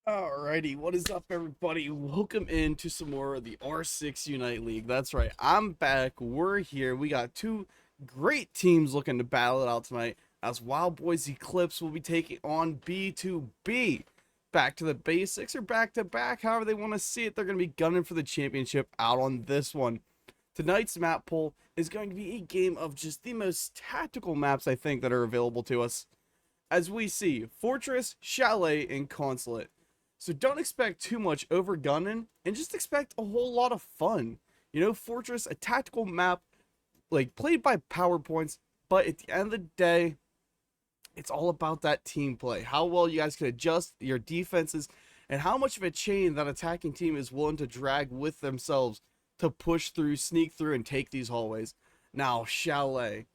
Alrighty, what is up, everybody? Welcome into some more of the R6 Unite League. That's right, I'm back. We're here. We got two great teams looking to battle it out tonight. As Wild Boys Eclipse will be taking on B2B. Back to the basics or back to back, however they want to see it. They're going to be gunning for the championship out on this one. Tonight's map poll is going to be a game of just the most tactical maps I think that are available to us. As we see, Fortress, Chalet, and Consulate. So don't expect too much over gunning and just expect a whole lot of fun. You know, Fortress, a tactical map, like played by PowerPoints, but at the end of the day, it's all about that team play. How well you guys can adjust your defenses and how much of a chain that attacking team is willing to drag with themselves to push through, sneak through, and take these hallways. Now, Chalet,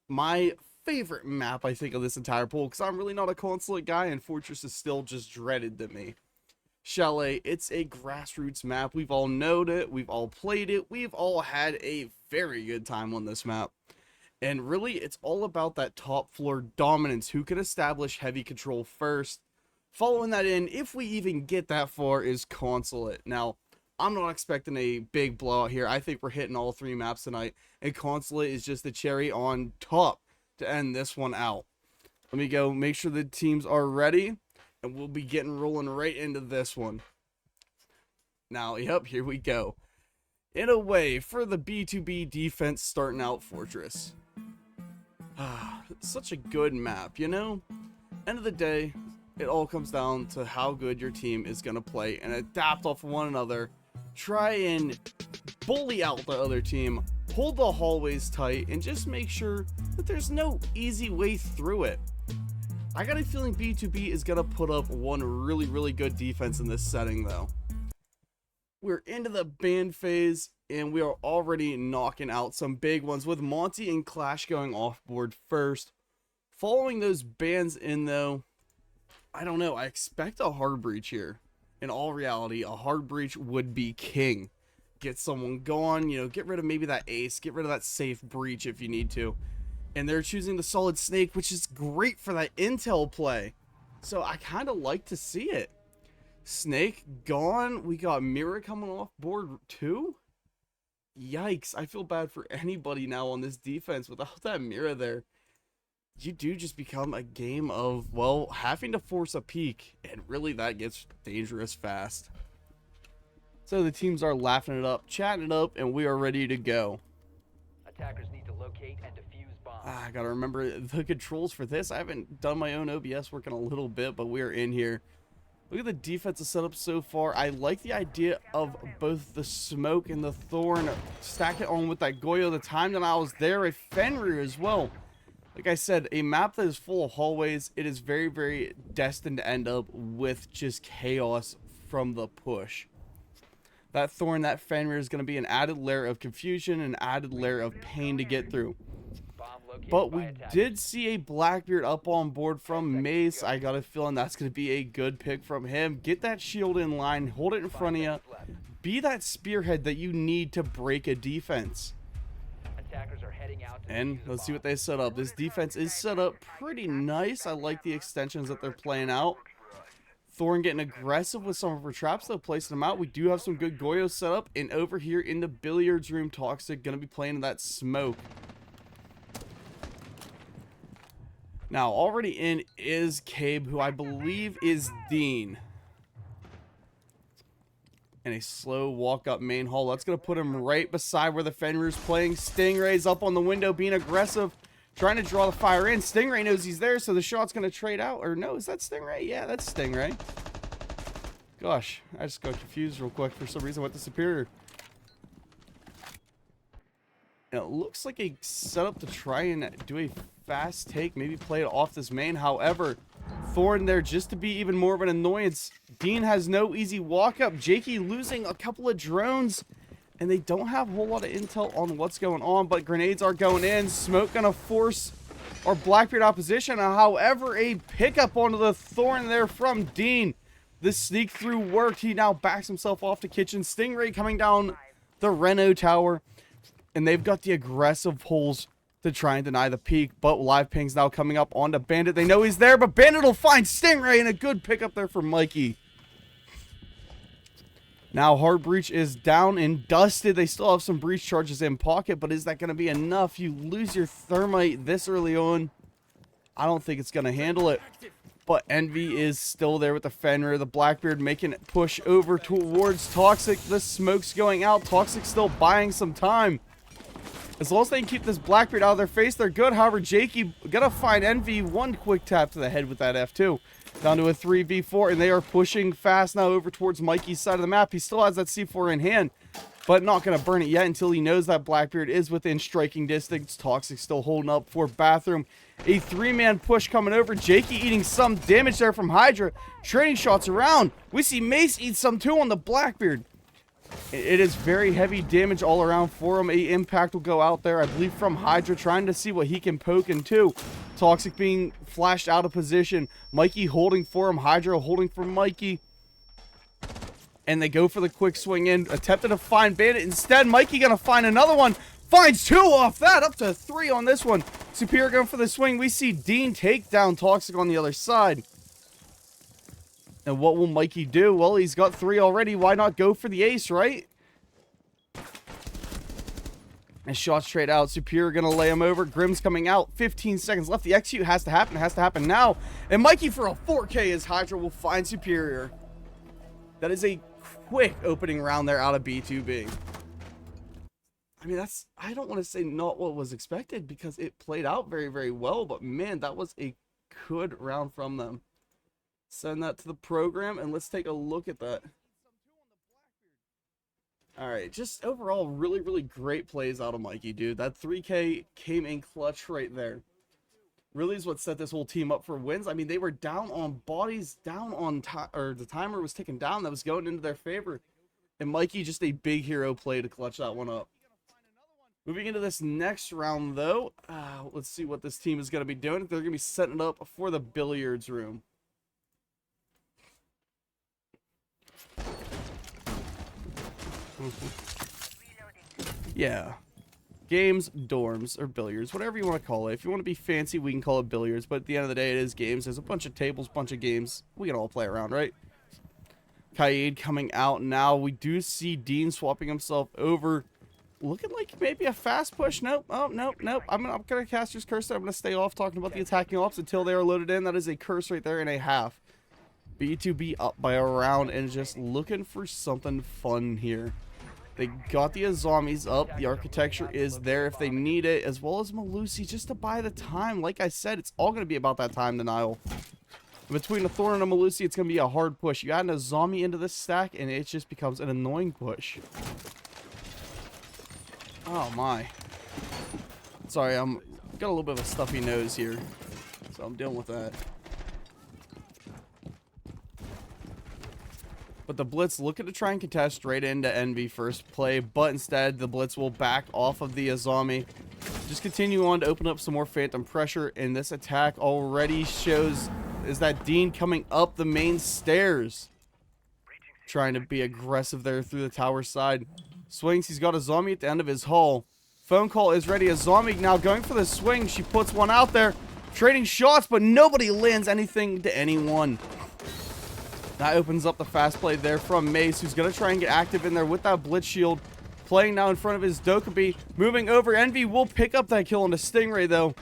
my favorite map, I think, of this entire pool, because I'm really not a Consulate guy, and Fortress is still just dreaded to me. Chalet, it's a grassroots map. We've all known it. We've all played it. We've all had a very good time on this map. And really, it's all about that top floor dominance. Who can establish heavy control first? Following that in, if we even get that far, is Consulate. Now, I'm not expecting a big blowout here. I think we're hitting all three maps tonight. And Consulate is just the cherry on top to end this one out. Let me go make sure the teams are ready. And we'll be getting rolling right into this one. Now, yep, here we go. In a way, for the B2B defense starting out Fortress. Such a good map, you know? End of the day, it all comes down to how good your team is going to play and adapt off of one another. Try and bully out the other team. Hold the hallways tight and just make sure that there's no easy way through it. I got a feeling B2B is going to put up one really good defense in this setting, though. We're into the ban phase, and we are already knocking out some big ones, with Monty and Clash going off board first. Following those bans in, though, I don't know. I expect a hard breach here. In all reality, a hard breach would be king. Get someone going, you know, get rid of maybe that ace, get rid of that safe breach if you need to. And they're choosing the solid snake, which is great for that intel play. So I kind of like to see it. Snake gone. We got Mirror coming off board too. Yikes. I feel bad for anybody now on this defense without that Mirror there. You do just become a game of, well, having to force a peek. And really that gets dangerous fast. So the teams are laughing it up, chatting it up, and we are ready to go. Attackers need to locate and defuse bombs. I gotta remember the controls for this. I haven't done my own OBS work in a little bit, but we are in here. Look at the defensive setup so far. I like the idea of both the smoke and the thorn. Stack it on with that Goyo. The time that I was there, a Fenrir as well. Like I said, a map that is full of hallways. It is very destined to end up with just chaos from the push. That thorn, that Fenrir is going to be an added layer of confusion, an added layer of pain to get through. But we did see a Blackbeard up on board from Mace. I got a feeling that's going to be a good pick from him. Get that shield in line, hold it in front of you. Be that spearhead that you need to break a defense. And let's see what they set up. This defense is set up pretty nice. I like the extensions that they're playing out. Thorn getting aggressive with some of her traps, though, placing them out. We do have some good Goyo set up. And over here in the billiards room, Toxic going to be playing that smoke. Now, already in is Cabe, who I believe is Dean. And a slow walk up main hall. That's going to put him right beside where the Fenrir's playing. Stingray's up on the window, being aggressive. Trying to draw the fire in. Stingray knows he's there, so the shot's going to trade out. Or no, is that Stingray? Yeah, that's Stingray. Gosh, I just got confused real quick. For some reason, with the Superior. And it looks like a setup to try and do a fast take. Maybe play it off this main. However, Thorn there just to be even more of an annoyance. Dean has no easy walk up. Jakey losing a couple of drones. And they don't have a whole lot of intel on what's going on, but grenades are going in. Smoke gonna force our Blackbeard opposition. However, a pickup onto the Thorn there from Dean. This sneak through worked. He now backs himself off the kitchen. Stingray coming down the Reno tower. And they've got the aggressive pulls to try and deny the peek. But live ping's now coming up onto Bandit. They know he's there, but Bandit will find Stingray, and a good pickup there for Mikey. Now hard breach is down and dusted. They still have some breach charges in pocket, but is that going to be enough? You lose your thermite this early on. I don't think it's going to handle it. But Envy is still there with the Fenrir. The Blackbeard making it push over towards Toxic. The smoke's going out. Toxic still buying some time. As long as they can keep this Blackbeard out of their face, they're good. However, Jakey gonna find Envy. One quick tap to the head with that F2. Down to a 3v4, and they are pushing fast now over towards Mikey's side of the map. He still has that C4 in hand, but not going to burn it yet until he knows that Blackbeard is within striking distance. Toxic still holding up for Bathroom. A three-man push coming over. Jakey eating some damage there from Hydra. Trading shots around. We see Mace eat some too on the Blackbeard. It is very heavy damage all around for him. A impact will go out there, I believe, from Hydra, trying to see what he can poke into. Toxic being flashed out of position. Mikey holding for him. Hydra holding for Mikey. And they go for the quick swing in. Attempted to find Bandit. Instead, Mikey gonna find another one. Finds two off that. Up to 3 on this one. Superior going for the swing. We see Dean take down Toxic on the other side. And what will Mikey do? Well, he's got 3 already. Why not go for the ace, right? And shot straight out. Superior gonna lay him over. Grimm's coming out. 15 seconds left. The execute has to happen. It has to happen now. And Mikey for a 4K as Hydra will find Superior. That is a quick opening round there out of B2B. I mean, that's, I don't want to say not what was expected because it played out very, very well. But man, that was a good round from them. Send that to the program and let's take a look at that. Alright, just overall really, really great plays out of Mikey, dude. That 3K came in clutch right there. Really is what set this whole team up for wins. I mean, they were down on bodies, down on or the timer was ticking down. That was going into their favor. And Mikey, just a big hero play to clutch that one up. Moving into this next round, though, let's see what this team is going to be doing. They're going to be setting it up for the billiards room. Yeah. Games, dorms, or billiards, whatever you want to call it. If you want to be fancy, we can call it billiards, but at the end of the day, it is games. There's a bunch of tables, bunch of games. We can all play around, right? Kaid coming out now. We do see Dean swapping himself over. Looking like maybe a fast push. Nope. Oh, nope, nope. I'm going to cast his curse. I'm going to stay off talking about the attacking ops until they are loaded in. That is a curse right there and a half. B2B up by a round and just looking for something fun here. They got the Azamis up. The architecture is there if they need it, as well as Malusi just to buy the time. Like I said, it's all going to be about that time denial. Between a Thorn and a Malusi, it's going to be a hard push. You add an Azami into this stack, and it just becomes an annoying push. Oh, my. Sorry, I'm got a little bit of a stuffy nose here, so I'm dealing with that. But the Blitz looking to try and contest straight into Envy first play, but instead the Blitz will back off of the Azami. Just continue on to open up some more Phantom pressure, and this attack already shows is that Dean coming up the main stairs. Trying to be aggressive there through the tower side. Swings, he's got a zombie at the end of his hull. Phone call is ready. A zombie now going for the swing. She puts one out there. Trading shots, but nobody lands anything to anyone. That opens up the fast play there from Mace, who's going to try and get active in there with that Blitz Shield. Playing now in front of his Dokkaebi. Moving over. Envy will pick up that kill on the Stingray, though.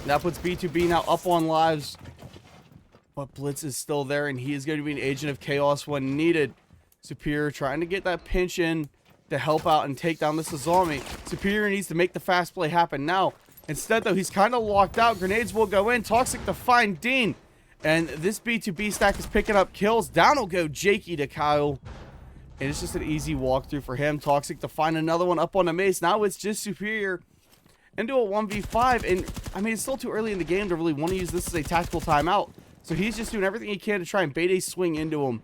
That puts B2B now up on lives. But Blitz is still there, and he is going to be an agent of chaos when needed. Superior trying to get that pinch in to help out and take down this Azami. Superior needs to make the fast play happen now. Instead, though, he's kind of locked out. Grenades will go in. Toxic to find Dean. And this B2B stack is picking up kills. Down will go Jakey to Kyle. And it's just an easy walkthrough for him. Toxic to find another one up on the Mace. Now it's just Superior into a 1v5. And, I mean, it's still too early in the game to really want to use this as a tactical timeout. So he's just doing everything he can to try and bait a swing into him.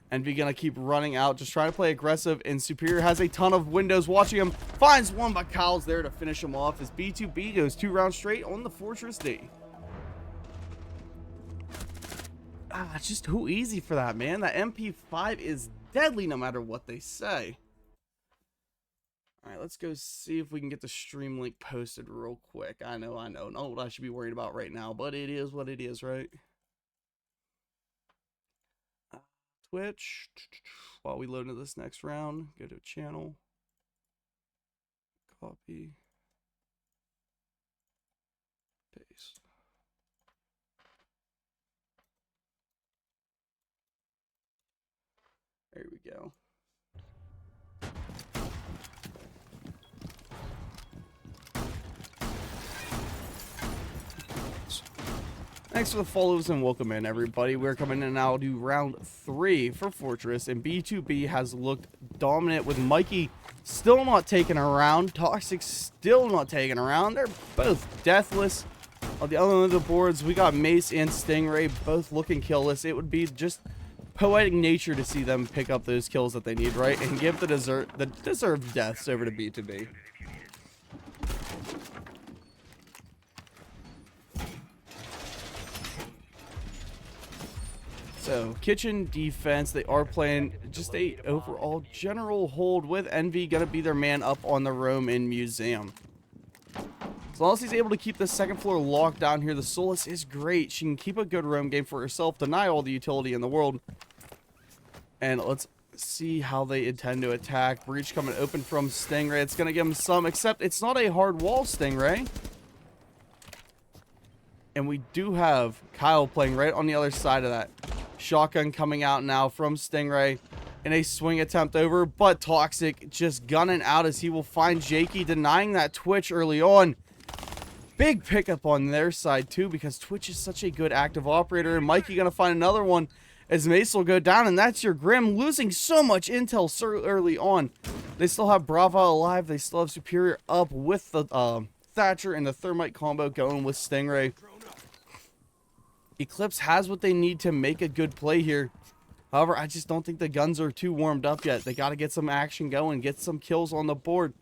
Envy gonna keep running out, just trying to play aggressive, and Superior has a ton of windows watching him. Finds one, but Kyle's there to finish him off as B2B goes 2 rounds straight on the Fortress D. It's just too easy for that, man. That MP5 is deadly no matter what they say. Alright, let's go see if we can get the stream link posted real quick. I know, not what I should be worried about right now, but it is what it is, right? Twitch. While we load into this next round, go to channel, copy, paste. There we go. Thanks for the follows and welcome in, everybody. We're coming in now to round 3 for Fortress, and B2B has looked dominant with Mikey still not taking a round, Toxic still not taking a round. They're both deathless. On the other end of the boards, we got Mace and Stingray both looking killless. It would be just poetic nature to see them pick up those kills that they need, right? And give the deserved deaths over to B2B. So, kitchen defense, they are playing just a overall general hold with Envy going to be their man up on the roam in Museum. As long as he's able to keep the second floor locked down here, the Solace is great. She can keep a good roam game for herself, deny all the utility in the world. And let's see how they intend to attack. Breach coming open from Stingray. It's going to give him some, except it's not a hard wall, Stingray. And we do have Kyle playing right on the other side of that. Shotgun coming out now from Stingray in a swing attempt over, but Toxic just gunning out as he will find Jakey, denying that Twitch early on. Big pickup on their side too, because Twitch is such a good active operator, and Mikey gonna find another one as Mace will go down, and that's your Grim, losing so much intel so early on. They still have Brava alive, they still have Superior up with the Thatcher and the Thermite combo going with Stingray. Eclipse has what they need to make a good play here. However, I just don't think the guns are too warmed up yet. They got to get some action going, get some kills on the board.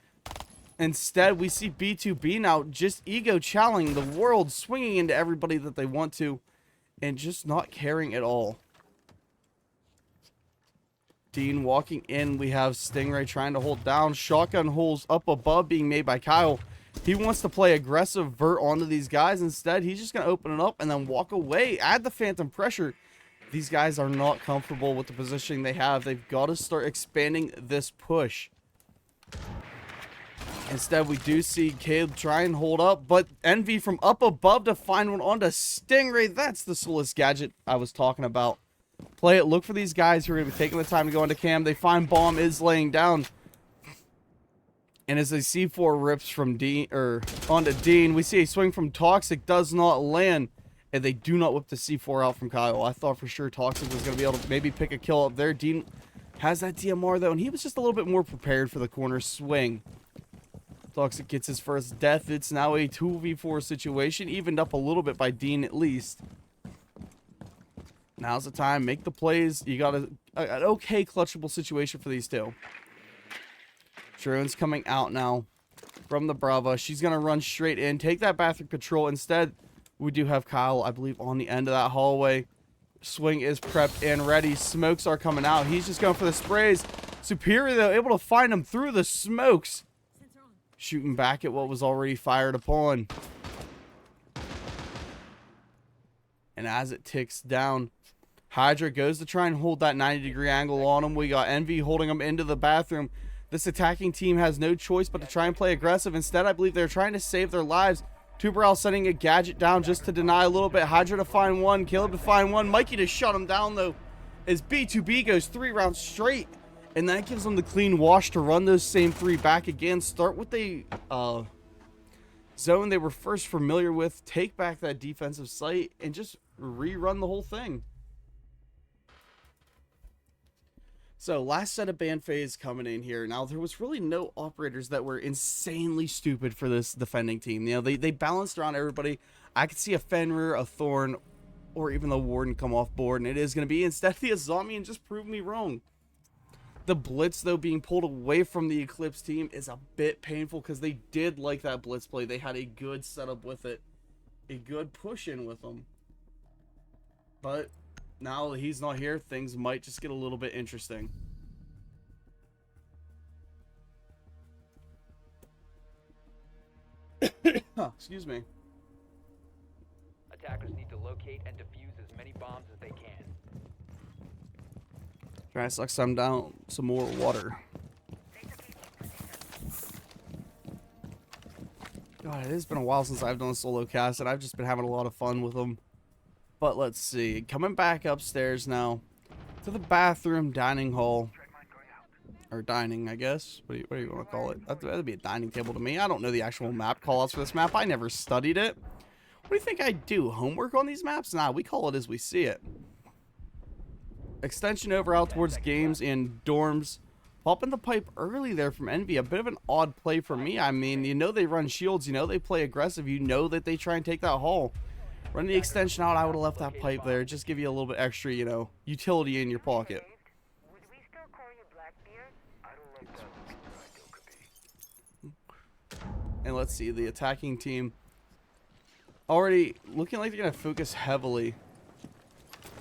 Instead, we see B2B now just ego challenging the world, swinging into everybody that they want to, and just not caring at all. Dean walking in. We have Stingray trying to hold down. Shotgun holes up above being made by Kyle. He wants to play aggressive vert onto these guys. Instead, he's just going to open it up and then walk away. Add the phantom pressure. These guys are not comfortable with the positioning they have. They've got to start expanding this push. Instead, we do see Caleb try and hold up, but Envy from up above to find one onto Stingray. That's the Solace gadget I was talking about. Play it. Look for these guys who are going to be taking the time to go into cam. They find bomb is laying down. And as a C4 rips from Dean, or onto Dean, we see a swing from Toxic does not land, and they do not whip the C4 out from Kyle. I thought for sure Toxic was going to be able to maybe pick a kill up there. Dean has that DMR though, and he was just a little bit more prepared for the corner swing. Toxic gets his first death. It's now a 2v4 situation, evened up a little bit by Dean at least. Now's the time. Make the plays. You got an okay clutchable situation for these two. Drone's coming out now from the Brava. She's going to run straight in. Take that bathroom control. Instead, we do have Kyle, I believe, on the end of that hallway. Swing is prepped and ready. Smokes are coming out. He's just going for the sprays. Superior, though, able to find him through the smokes. Shooting back at what was already fired upon. And as it ticks down, Hydra goes to try and hold that 90-degree angle on him. We got Envy holding him into the bathroom. This attacking team has no choice but to try and play aggressive. Instead, I believe they're trying to save their lives. Tuberel sending a gadget down just to deny a little bit. Hydra to find one. Caleb to find one. Mikey to shut him down, though, as B2B goes 3 rounds straight. And that gives them the clean wash to run those same 3 back again. Start with the zone they were first familiar with. Take back that defensive site and just rerun the whole thing. So, last set of ban phase coming in here. Now, there was really no operators that were insanely stupid for this defending team. You know, they balanced around everybody. I could see a Fenrir, a Thorn, or even the Warden come off board, and it is going to be instead the Azami, and just prove me wrong. The Blitz, though, being pulled away from the Eclipse team is a bit painful because they did like that Blitz play. They had a good setup with it. A good push in with them. But now that he's not here, things might just get a little bit interesting. Excuse me. Attackers need to locate and defuse as many bombs as they can. Try to suck some more water. God, it has been a while since I've done a solo cast, and I've just been having a lot of fun with them. But let's see. Coming back upstairs now to the bathroom dining hall. Or dining, I guess. What do you want to call it? That'd be a dining table to me. I don't know the actual map callouts for this map. I never studied it. What do you think I do? Homework on these maps? Nah, we call it as we see it. Extension over out towards games and dorms. Popping the pipe early there from Envy. A bit of an odd play for me. I mean, you know they run shields. You know they play aggressive. You know that they try and take that hall. Run the extension out. I would have left that pipe there. Just give you a little bit extra, you know, utility in your pocket. And let's see, the attacking team already looking like they're going to focus heavily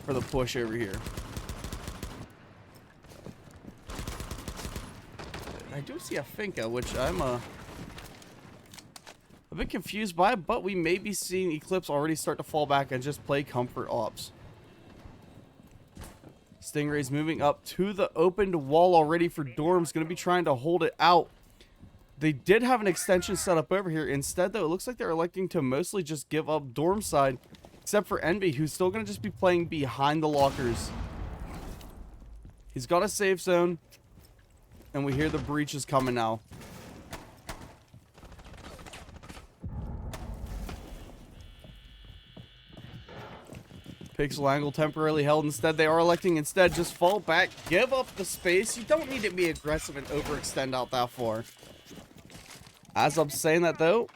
for the push over here. I do see a Finca, which I'm a bit confused by, but we may be seeing Eclipse already start to fall back and just play comfort ops. Stingray's moving up to the opened wall already for dorms, going to be trying to hold it out. They did have an extension set up over here. Instead, though, it looks like they're electing to mostly just give up dorm side, except for Envy, who's still going to just be playing behind the lockers. He's got a safe zone, and we hear the breach is coming now. Pixel angle temporarily held. Instead, they are electing just fall back, give up the space. You don't need to be aggressive and overextend out that far. As I'm saying that, though,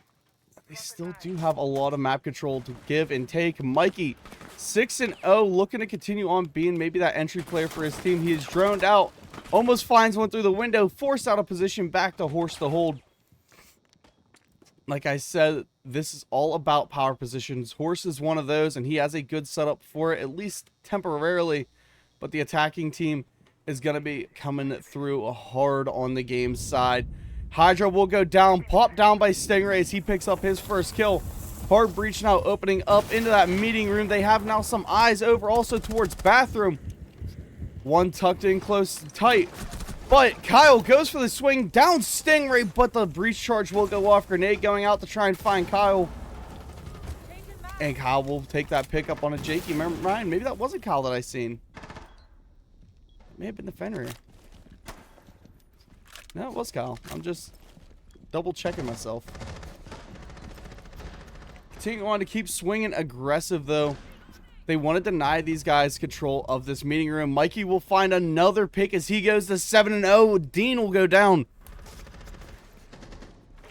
they still do have a lot of map control to give and take. Mikey, 6-0, looking to continue on being maybe that entry player for his team. He is droned out, almost finds one through the window, forced out of position, back to Horse to hold. Like I said, this is all about power positions. Horse is one of those, and he has a good setup for it, at least temporarily. But the attacking team is going to be coming through hard on the game side. Hydra will go down, popped down by Stingray as he picks up his first kill. Hard breach now opening up into that meeting room. They have now some eyes over also towards bathroom. One tucked in close and tight. But Kyle goes for the swing down Stingray, but the breach charge will go off. Grenade going out to try and find Kyle. And Kyle will take that pickup on a Jakey. Remember, Ryan, maybe that wasn't Kyle that I seen. May have been the Fenrir. No, it was Kyle. I'm just double checking myself. Continuing on to keep swinging aggressive, though. They want to deny these guys control of this meeting room. Mikey will find another pick as he goes to 7-0. Dean will go down.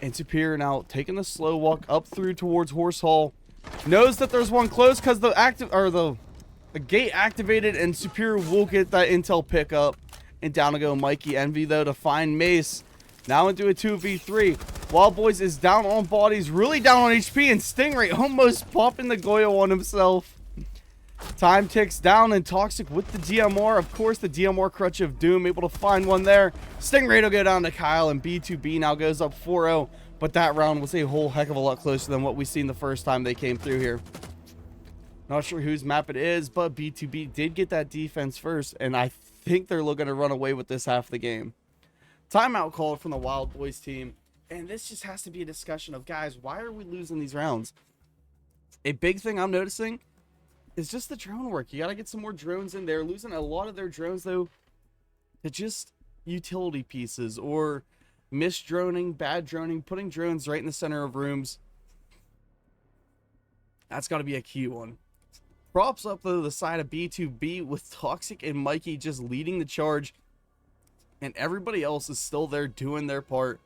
And Superior now taking the slow walk up through towards Horse Hall. Knows that there's one close because the gate activated, and Superior will get that intel pickup. And down to go Mikey. Envy, though, to find Mace. Now into a 2v3. Wild Boys is down on bodies, really down on HP, and Stingray almost popping the Goyo on himself. Time ticks down, and Toxic with the DMR. Of course, the DMR Crutch of Doom, able to find one there. Stingray will go down to Kyle, and B2B now goes up 4-0. But that round was a whole heck of a lot closer than what we seen the first time they came through here. Not sure whose map it is, but B2B did get that defense first, and I think they're looking to run away with this half of the game. Timeout called from the Wild Boys team, and this just has to be a discussion of, guys, why are we losing these rounds? A big thing I'm noticing is just the drone work. You got to get some more drones in there. Losing a lot of their drones, though, to just utility pieces or misdroning, bad droning, putting drones right in the center of rooms. That's got to be a key one. Props up, though, the side of B2B with Toxic and Mikey just leading the charge. And everybody else is still there doing their part.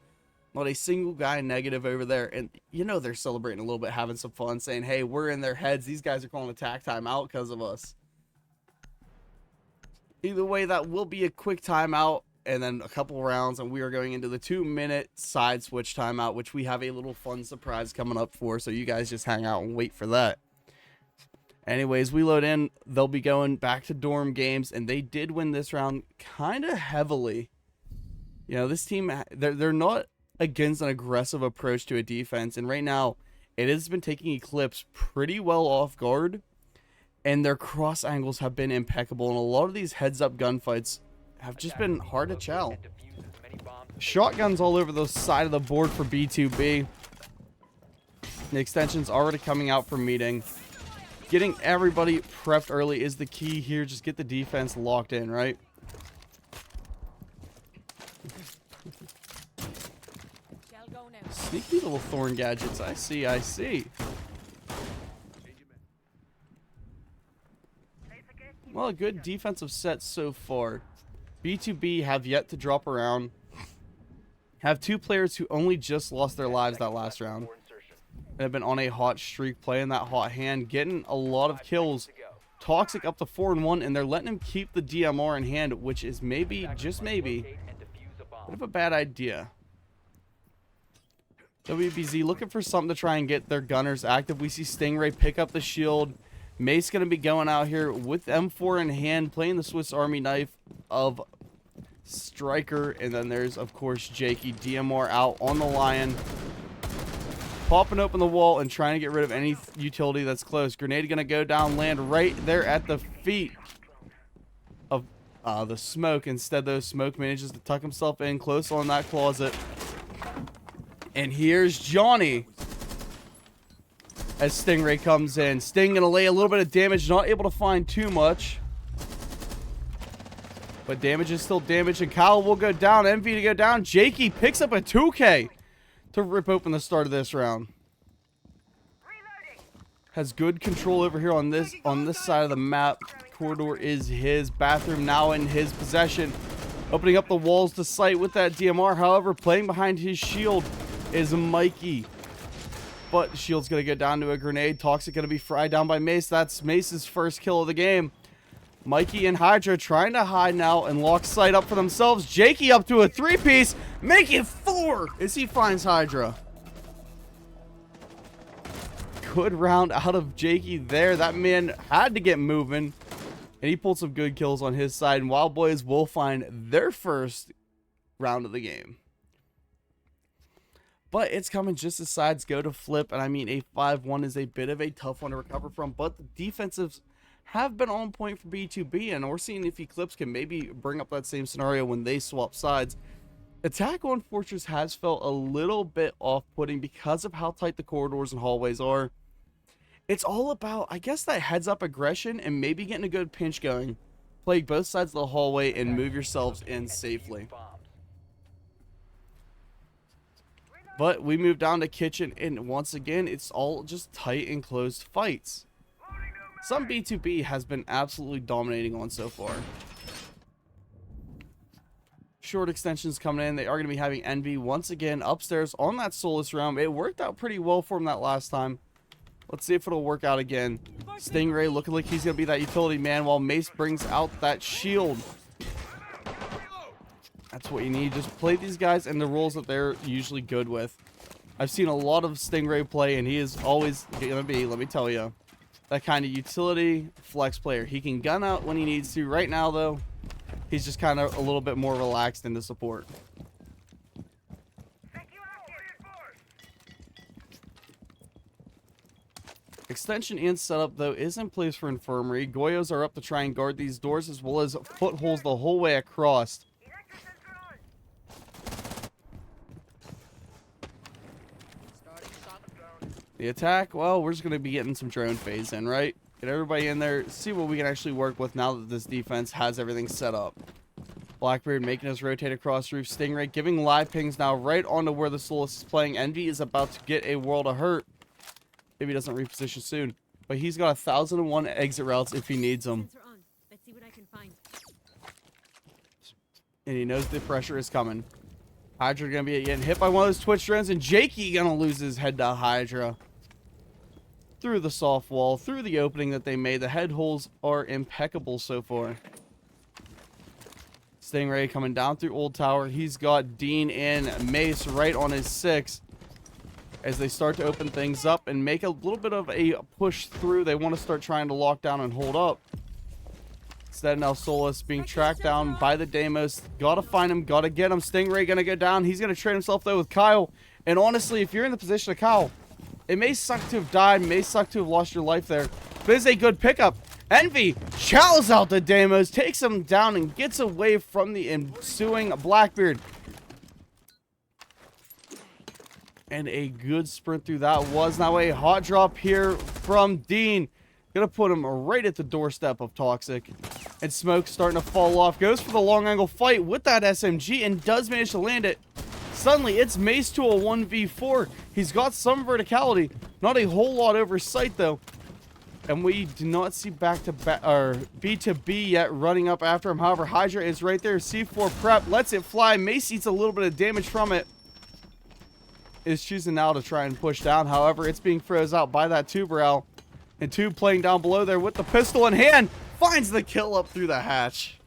Not a single guy negative over there. And you know they're celebrating a little bit, having some fun, saying, hey, we're in their heads. These guys are calling attack timeout because of us. Either way, that will be a quick timeout and then a couple rounds. And we are going into the 2-minute side switch timeout, which we have a little fun surprise coming up for. So you guys just hang out and wait for that. Anyways, we load in. They'll be going back to dorm games, and they did win this round kind of heavily. You know, this team, they're not against an aggressive approach to a defense, and right now, it has been taking Eclipse pretty well off guard, and their cross angles have been impeccable, and a lot of these heads-up gunfights have just been hard to chow. And defuse as many bombs as Shotguns all over the side of the board for B2B. The extension's already coming out for meeting. Getting everybody prepped early is the key here. Just get the defense locked in, right? Sneaky little thorn gadgets. I see, I see. Well, a good defensive set so far. B2B have yet to drop around. Have two players who only just lost their lives that last round. for insertion. And have been on a hot streak, playing that hot hand, getting a lot of kills. To go. Toxic up to 4-1, and they're letting him keep the DMR in hand, which is maybe, just maybe, Locate and defuse a bomb. bit of a bad idea. WBZ looking for something to try and get their gunners active. We see Stingray pick up the shield. Mace going to be going out here with M4 in hand, playing the Swiss Army knife of Striker. And then there's, of course, Jakey. DMR out on the Lion. Popping open the wall and trying to get rid of any utility that's close. Grenade going to go down, land right there at the feet of the smoke. Instead, though, Smoke manages to tuck himself in close on that closet. And here's Johnny as Stingray comes in. Sting going to lay a little bit of damage. Not able to find too much. But damage is still damage. And Kyle will go down. MV to go down. Jakey picks up a 2K to rip open the start of this round. Has good control over here on this side of the map. Corridor is his. Bathroom now in his possession. Opening up the walls to sight with that DMR. However, playing behind his shield is Mikey. But shield's going to go down to a grenade. Toxic going to be fried down by Mace. That's Mace's first kill of the game. Mikey and Hydra trying to hide now and lock sight up for themselves. Jakey up to a 3-piece. Make it 4 as he finds Hydra. Good round out of Jakey there. That man had to get moving. And he pulled some good kills on his side. And Wild Boys will find their first round of the game. But it's coming just as sides go to flip. And I mean, a 5-1 is a bit of a tough one to recover from. But the defensives have been on point for B2B. And we're seeing if Eclipse can maybe bring up that same scenario when they swap sides. Attack on Fortress has felt a little bit off-putting because of how tight the corridors and hallways are. It's all about, I guess, that heads-up aggression and maybe getting a good pinch going. Play both sides of the hallway and move yourselves in safely. But we move down to kitchen, and once again, it's all just tight and closed fights. Some B2B has been absolutely dominating on so far. Short extensions coming in. They are going to be having Envy once again upstairs on that Solus realm. It worked out pretty well for him that last time. Let's see if it'll work out again. Stingray looking like he's going to be that utility man while Mace brings out that shield. That's what you need. Just play these guys in the roles that they're usually good with. I've seen a lot of Stingray play, and he is always going to be, let me tell you, that kind of utility flex player. He can gun out when he needs to. Right now, though, he's just kind of a little bit more relaxed in the support. Extension and setup, though, is in place for Infirmary. Goyos are up to try and guard these doors, as well as footholds the whole way across. The attack, well, we're just going to be getting some drone phase in, right? Get everybody in there, see what we can actually work with now that this defense has everything set up. Blackbeard making us rotate across roof. Stingray giving live pings now right onto where the Solus is playing. Envy is about to get a world of hurt if he doesn't reposition soon. But he's got 1,001 exit routes if he needs them. Let's see what I can find. And he knows the pressure is coming. Hydra going to be getting hit by one of those Twitch drones, and Jakey going to lose his head to Hydra. Through the soft wall, through the opening that they made. The head holes are impeccable so far. Stingray coming down through Old Tower. He's got Dean and Mace right on his 6. As they start to open things up and make a little bit of a push through. They want to start trying to lock down and hold up. Instead, now Solus being tracked down by the Deimos. Gotta find him, gotta get him. Stingray gonna go down. He's gonna trade himself though with Kyle. And honestly, if you're in the position of Kyle, it may suck to have died, may suck to have lost your life there, but it's a good pickup. Envy chows out the Deimos, takes him down, and gets away from the ensuing Blackbeard. And a good sprint through that was now a hot drop here from Dean. Gonna put him right at the doorstep of Toxic. And Smoke starting to fall off. Goes for the long angle fight with that SMG and does manage to land it. Suddenly, it's Mace to a 1v4. He's got some verticality. Not a whole lot over sight, though. And we do not see back-to-back, or B2B yet running up after him. However, Hydra is right there. C4 prep, lets it fly. Mace eats a little bit of damage from it. Is choosing now to try and push down. However, it's being froze out by that Tuberel. And Tube playing down below there with the pistol in hand. Finds the kill up through the hatch.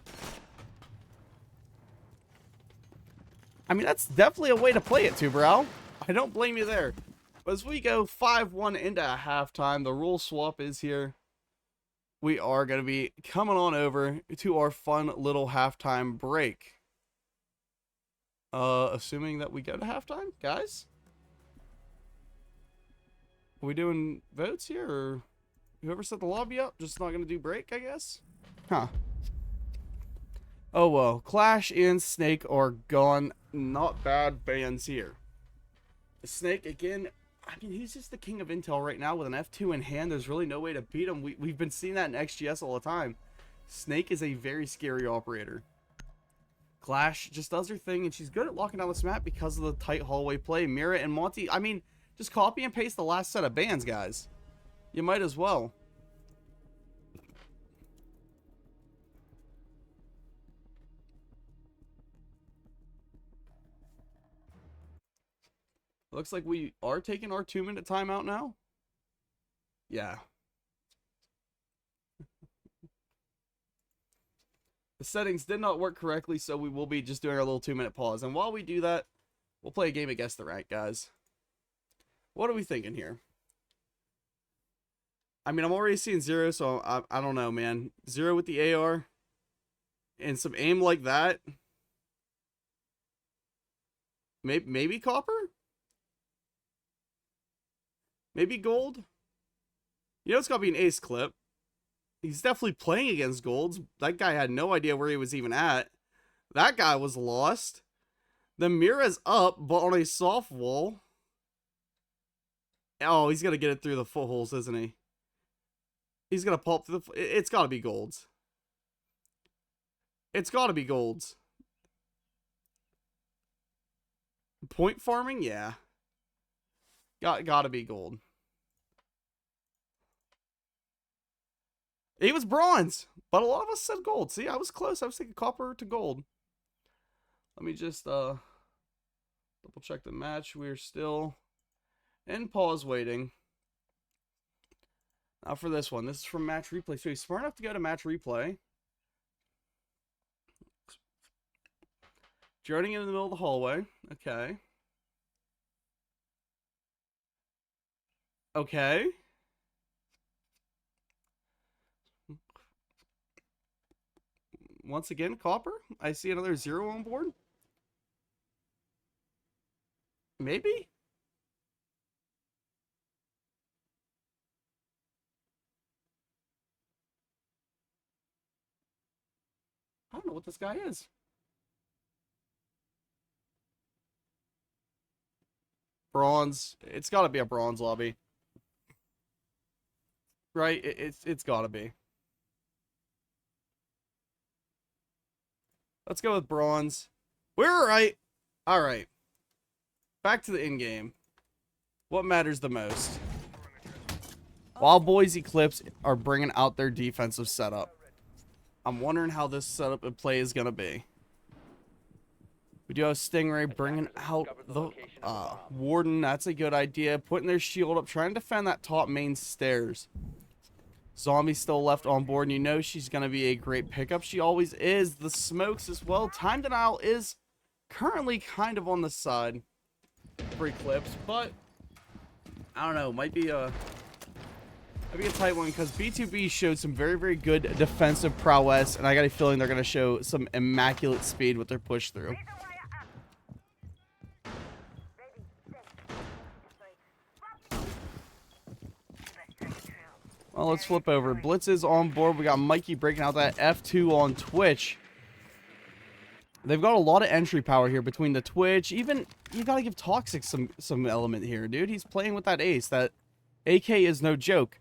I mean, that's definitely a way to play it, Tuberel. I don't blame you there. But as we go 5-1 into halftime, the rule swap is here. We are going to be coming on over to our fun little halftime break. Assuming that we go to halftime, guys? Are we doing votes here, or whoever set the lobby up, just not going to do break, I guess? Huh. Oh, well. Clash and Snake are gone. Not bad bans here. Snake, again, I mean, he's just the king of intel right now with an F2 in hand. There's really no way to beat him. We've been seeing that in XGS all the time. Snake is a very scary operator. Clash just does her thing, and she's good at locking down this map because of the tight hallway play. Mira and Monty, I mean, just copy and paste the last set of bans, guys. You might as well. Looks like we are taking our 2-minute timeout now. Yeah. The settings did not work correctly, so we will be just doing our little 2-minute pause. And while we do that, we'll play a game of Guess the Rank, guys. What are we thinking here? I mean, I'm already seeing 0, so I don't know, man. 0 with the AR. And some aim like that. Maybe Copper? Maybe Gold? You know it's gotta be an ace clip. He's definitely playing against Golds. That guy had no idea where he was even at. That guy was lost. The Mira's up, but on a soft wall. Oh, he's gonna get it through the footholes, isn't he? He's gonna pulp through the... It's gotta be Golds. It's gotta be Golds. Point farming? Yeah. Gotta be Gold. It was bronze, but a lot of us said gold. See, I was close. I was thinking copper to gold. Let me just double check the match. We're still in pause waiting. Now for this one. This is from match replay. So he's smart enough to go to match replay. Joining in the middle of the hallway. Okay. Okay. Once again, Copper. I see another 0 on board. Maybe? I don't know what this guy is. Bronze. It's got to be a bronze lobby. Right? It's got to be. Let's go with bronze. We're right. All right. Back to the in-game. What matters the most? While Boys Eclipse are bringing out their defensive setup, I'm wondering how this setup and play is going to be. We do have Stingray bringing out the Warden. That's a good idea. Putting their shield up, trying to defend that top main stairs. Zombie still left on board, and you know she's going to be a great pickup. She always is. The smokes as well. Time denial is currently kind of on the side for Eclipse, but I don't know. Might be a tight one because B2B showed some very, very good defensive prowess, and I got a feeling they're going to show some immaculate speed with their push through. Well, let's flip over. Blitz is on board. We got Mikey breaking out that F2 on Twitch. They've got a lot of entry power here between the Twitch. Even, you gotta give Toxic some element here, dude. He's playing with that ace. That AK is no joke.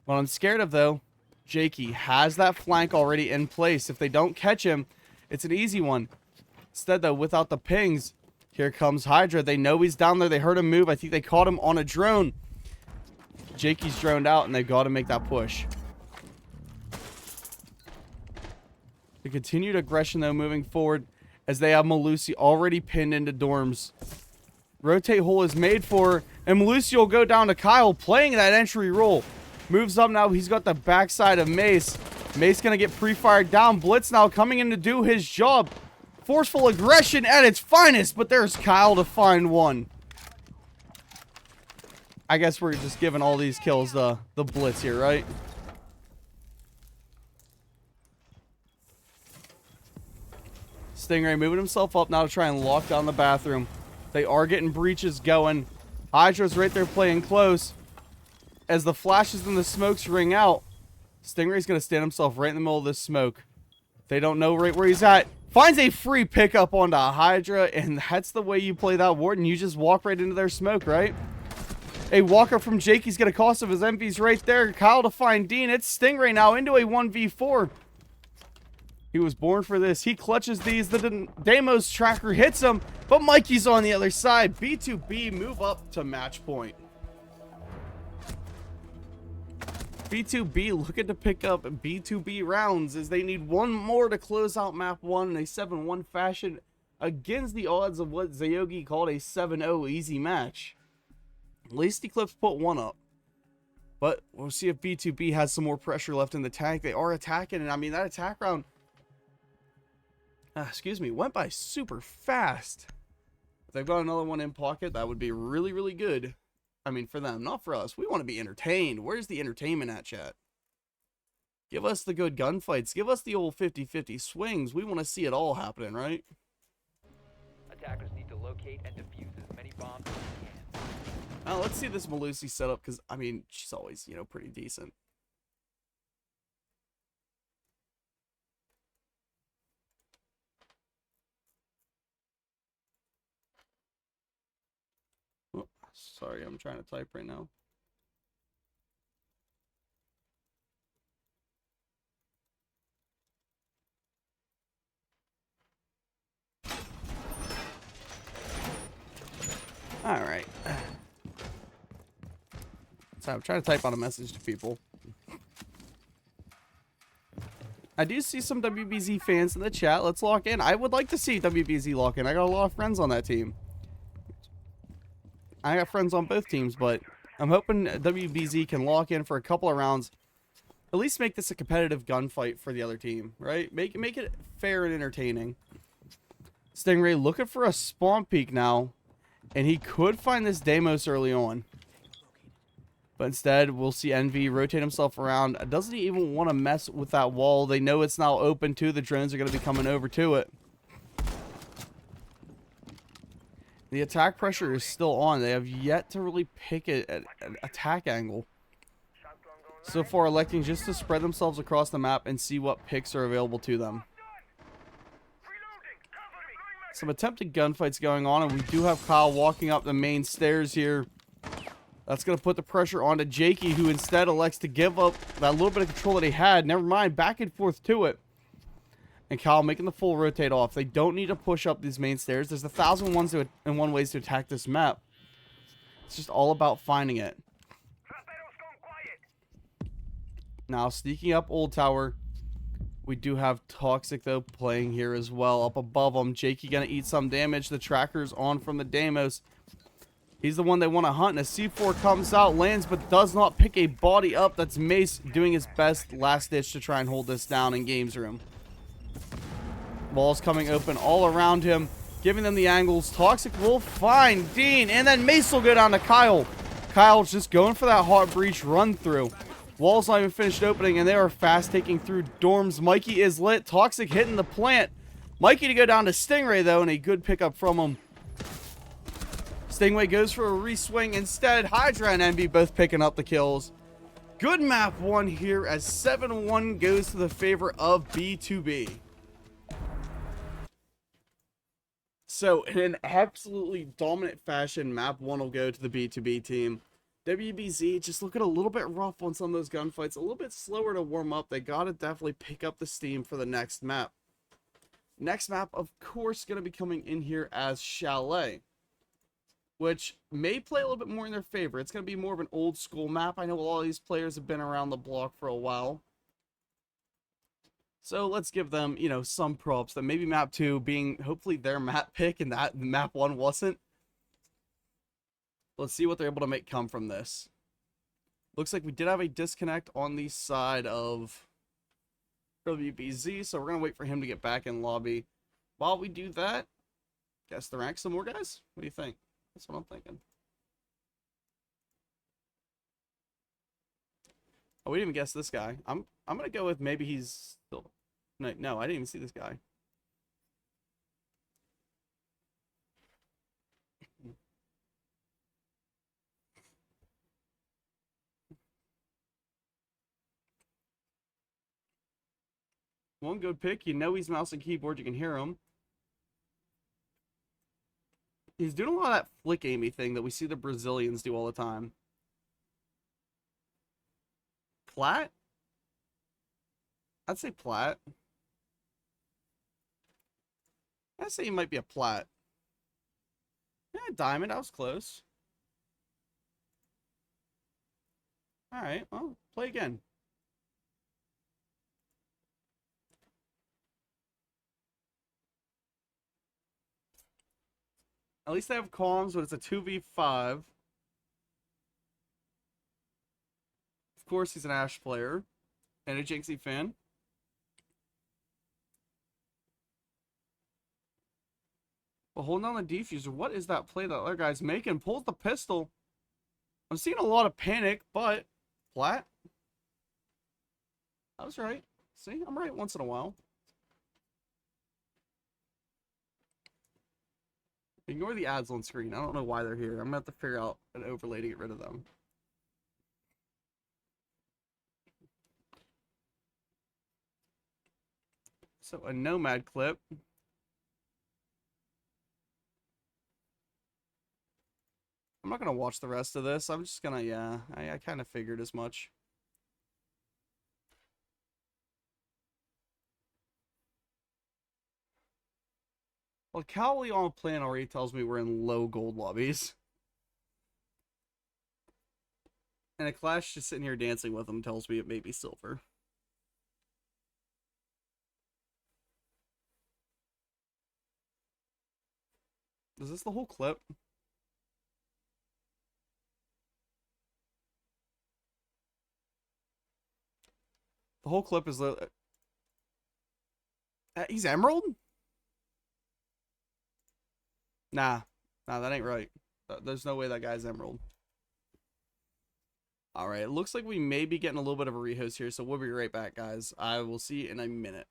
What I'm scared of, though, Jakey has that flank already in place. If they don't catch him, it's an easy one. Instead, though, without the pings, here comes Hydra. They know he's down there. They heard him move. I think they caught him on a drone. Jakey's droned out, and they've got to make that push. The continued aggression, though, moving forward, as they have Malusi already pinned into dorms. Rotate hole is made for, and Malusi will go down to Kyle, playing that entry role. Moves up now. He's got the backside of Mace. Mace going to get pre-fired down. Blitz now coming in to do his job. Forceful aggression at its finest, but there's Kyle to find one. I guess we're just giving all these kills the Blitz here, right? Stingray moving himself up now to try and lock down the bathroom. They are getting breaches going. Hydra's right there playing close. As the flashes and the smokes ring out, Stingray's going to stand himself right in the middle of this smoke. They don't know right where he's at. Finds a free pickup onto Hydra, and that's the way you play that Warden. You just walk right into their smoke, right? A walker from Jakey's going to cost him his MVs right there. Kyle to find Dean. It's Stingray now into a 1v4. He was born for this. He clutches these. The Deimos tracker hits him, but Mikey's on the other side. B2B move up to match point. B2B looking to pick up B2B rounds as they need one more to close out map 1 in a 7-1 fashion against the odds of what Zayogi called a 7-0 easy match. At least Eclipse put one up. But we'll see if B2B has some more pressure left in the tank. They are attacking, and I mean, that attack round, went by super fast. If they've got another one in pocket, that would be really, really good. I mean, for them, not for us. We want to be entertained. Where's the entertainment at, chat? Give us the good gunfights. Give us the old 50-50 swings. We want to see it all happening, right? Attackers need to locate and defuse as many bombs as they can. Now, let's see this Malusi setup, because, I mean, she's always, you know, pretty decent. Oh, sorry, I'm trying to type right now. All right. So I'm trying to type out a message to people. I do see some WBZ fans in the chat. Let's lock in. I would like to see WBZ lock in. I got a lot of friends on that team. I got friends on both teams, but I'm hoping WBZ can lock in for a couple of rounds. At least make this a competitive gunfight for the other team, right? Make it fair and entertaining. Stingray looking for a spawn peek now. And he could find this Deimos early on. But instead, we'll see Envy rotate himself around. Doesn't he even want to mess with that wall? They know it's now open too. The drones are going to be coming over to it. The attack pressure is still on. They have yet to really pick an attack angle. So far, electing just to spread themselves across the map and see what picks are available to them. Some attempted gunfights going on, and we do have Kyle walking up the main stairs here. That's going to put the pressure onto Jakey, who instead elects to give up that little bit of control that he had. Never mind, back and forth to it. And Kyle making the full rotate off. They don't need to push up these main stairs. There's 1,001 ways to attack this map. It's just all about finding it. Now, sneaking up Old Tower. We do have Toxic, though, playing here as well. Up above him, Jakey going to eat some damage. The tracker's on from the Deimos. He's the one they want to hunt. And a C4 comes out, lands, but does not pick a body up. That's Mace doing his best last ditch to try and hold this down in games room. Walls coming open all around him, giving them the angles. Toxic will find Dean, and then Mace will go down to Kyle. Kyle's just going for that hot breach run through. Wall's not even finished opening, and they are fast taking through dorms. Mikey is lit. Toxic hitting the plant. Mikey to go down to Stingray, though, and a good pickup from him. Stingray goes for a re-swing instead. Hydra and Envy both picking up the kills. good map one here as 7-1 goes to the favor of B2B. So in an absolutely dominant fashion, map one will go to the B2B team. WBZ just looking a little bit rough on some of those gunfights, a little bit slower to warm up. They gotta definitely pick up the steam for the next map. Next map, of course, gonna be coming in here as Chalet, which may play a little bit more in their favor. It's going to be more of an old school map. I know a lot of these players have been around the block for a while. So let's give them, you know, some props that maybe map 2 being hopefully their map pick and that map 1 wasn't. Let's see what they're able to make come from this. Looks like we did have a disconnect on the side of WBZ, so we're going to wait for him to get back in lobby. While we do that, guess the rank some more, guys? What do you think? That's what I'm thinking. Oh, we didn't even guess this guy. I'm gonna go with maybe he's still. No, I didn't even see this guy. One good pick. You know he's mouse and keyboard. You can hear him. He's doing a lot of that flick aimy thing that we see the Brazilians do all the time. Plat? I'd say Plat. I'd say he might be a Plat. Yeah, Diamond. I was close. Alright, well, play again. At least they have comms, but it's a 2v5. Of course, he's an Ash player and a Jinxie fan. But holding on the defuser, what is that play that other guy's making? Pulls the pistol. I'm seeing a lot of panic, but Plat. I was right. See, I'm right once in a while. Ignore the ads on screen. I don't know why they're here. I'm gonna have to figure out an overlay to get rid of them. So a Nomad clip. I'm not gonna watch the rest of this. I'm just gonna, yeah, I kind of figured as much. Well, Cowley on plan already tells me we're in low gold lobbies. And a Clash just sitting here dancing with him tells me it may be silver. Is this the whole clip? The whole clip is the... he's Emerald? Nah, that ain't right. There's no way that guy's Emerald. Alright, it looks like we may be getting a little bit of a rehost here, so we'll be right back, guys. I will see you in a minute.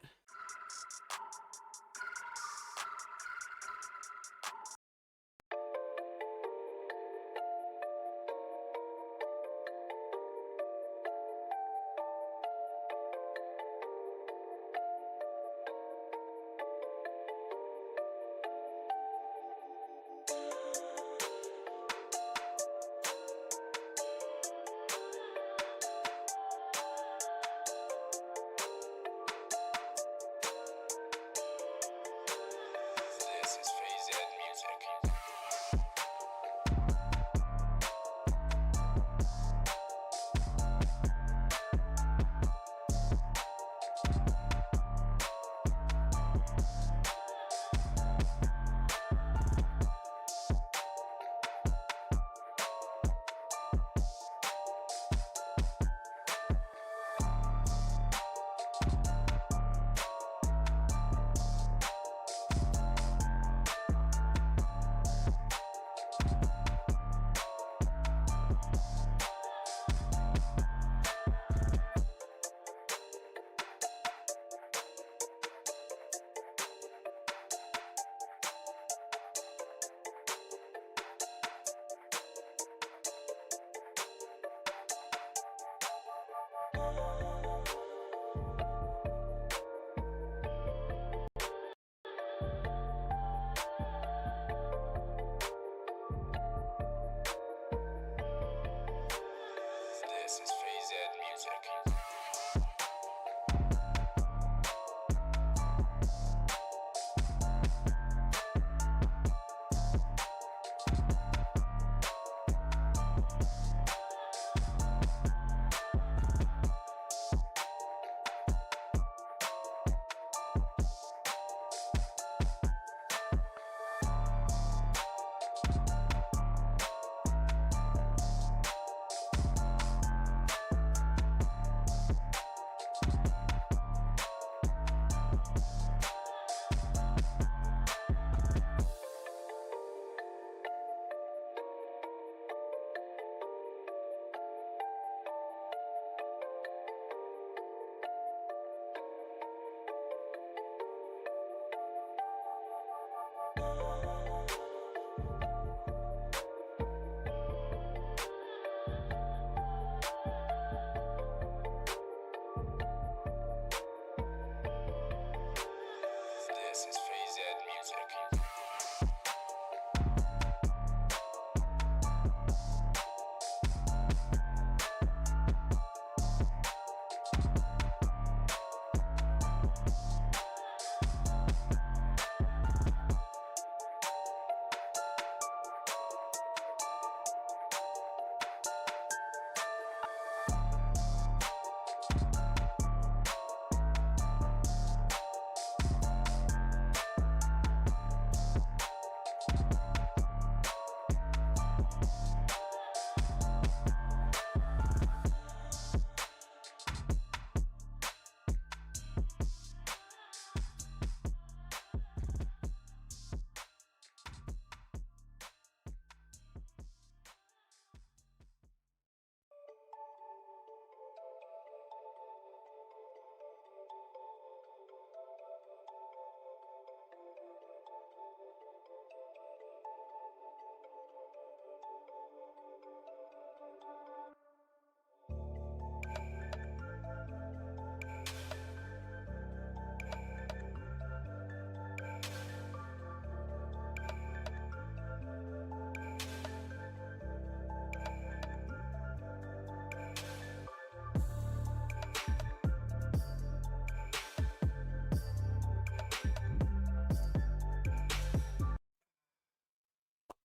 This is BZ Music.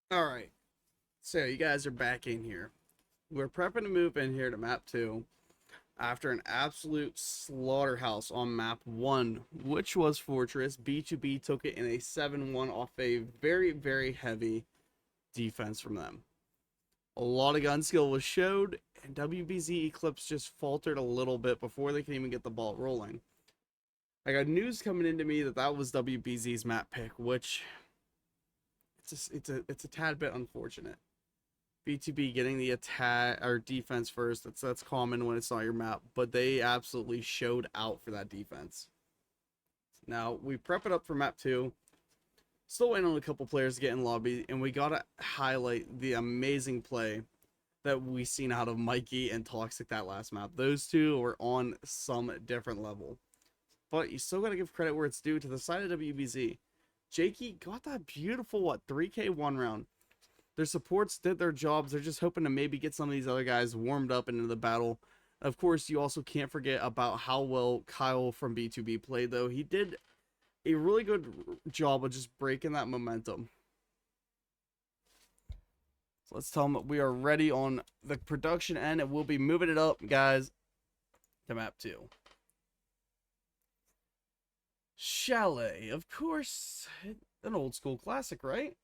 All right, so you guys are back in here. We're prepping to move in here to map 2 after an absolute slaughterhouse on map 1, which was Fortress. B2B took it in a 7-1 off a very, very heavy defense from them. A lot of gun skill was showed, and WBZ Eclipse just faltered a little bit before they could even get the ball rolling. I got news coming into me that that was WBZ's map pick, which it's a tad bit unfortunate. B2B getting the attack or defense first, that's common when it's not your map, but they absolutely showed out for that defense. Now we prep it up for map 2. Still waiting on a couple players to get in lobby, and we gotta highlight the amazing play that we seen out of Mikey and Toxic that last map. Those two were on some different level. But you still gotta give credit where it's due to the side of WBZ. Jakey got that beautiful 3K 1 round. Their supports did their jobs. They're just hoping to maybe get some of these other guys warmed up into the battle. Of course, you also can't forget about how well Kyle from B2B played, though. He did a really good job of just breaking that momentum. So let's tell them that we are ready on the production end, and we'll be moving it up, guys, to map 2. Chalet, of course, an old school classic, right?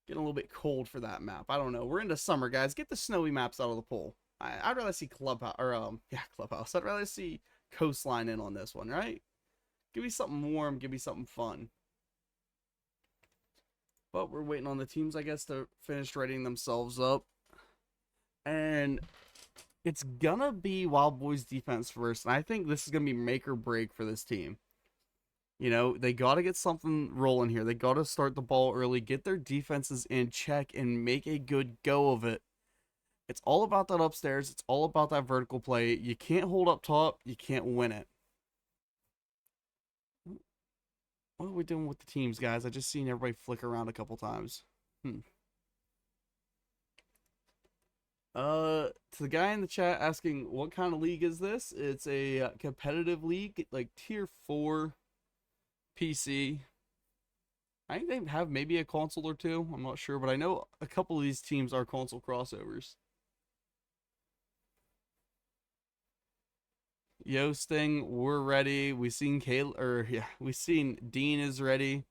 Getting a little bit cold for that map. I don't know. We're into summer, guys. Get the snowy maps out of the pool. I'd rather see Clubhouse, or Clubhouse. I'd rather see Coastline in on this one, right? Give me something warm. Give me something fun. But we're waiting on the teams, I guess, to finish readying themselves up. And it's gonna be Wild Boys defense first. And I think this is gonna be make or break for this team. You know, they got to get something rolling here. They got to start the ball early, get their defenses in check, and make a good go of it. It's all about that upstairs. It's all about that vertical play. You can't hold up top. You can't win it. What are we doing with the teams, guys? I just seen everybody flick around a couple times. To the guy in the chat asking what kind of league is this? It's a competitive league, like tier 4 PC. I think they have maybe a console or two. I'm not sure, but I know a couple of these teams are console crossovers. Yoasting, we're ready. We seen we seen Dean is ready.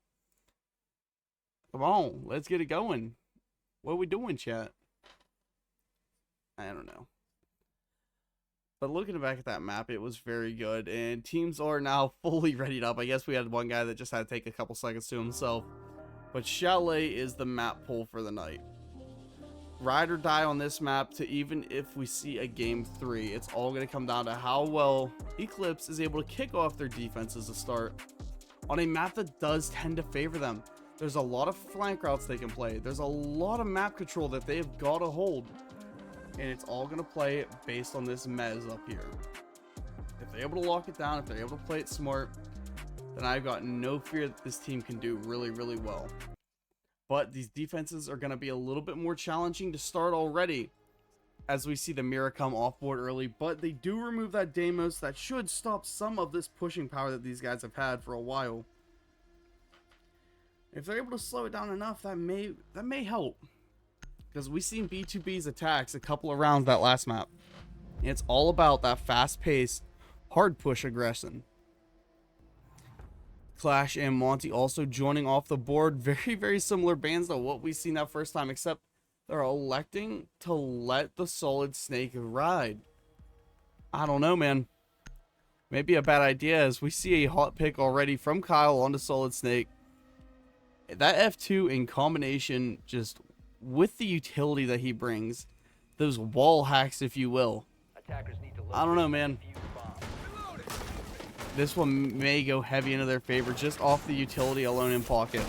Come on, let's get it going. What are we doing, chat? I don't know. But looking back at that map, it was very good, and teams are now fully readied up. I guess we had one guy that just had to take a couple seconds to himself. But Chalet is the map pull for the night. Ride or die on this map to even if we see a game 3. It's all going to come down to how well Eclipse is able to kick off their defenses to start on a map that does tend to favor them. There's a lot of flank routes they can play. There's a lot of map control that they've got to hold. And it's all going to play based on this mez up here. If they're able to lock it down, if they're able to play it smart, then I've got no fear that this team can do really, really well. But these defenses are going to be a little bit more challenging to start already, as we see the Mira come off board early. But they do remove that Deimos. That should stop some of this pushing power that these guys have had for a while. If they're able to slow it down enough, that may help. Because we've seen B2B's attacks a couple of rounds that last map. And it's all about that fast-paced, hard push aggression. Clash and Monty also joining off the board. Very, very similar bands to what we seen that first time, except they're electing to let the Solid Snake ride. I don't know, man. Maybe a bad idea, as we see a hot pick already from Kyle onto Solid Snake. That F2 in combination just with the utility that he brings, those wall hacks, if you will. Attackers need to I don't know, man. defuse bombs. This one may go heavy into their favor just off the utility alone in pocket.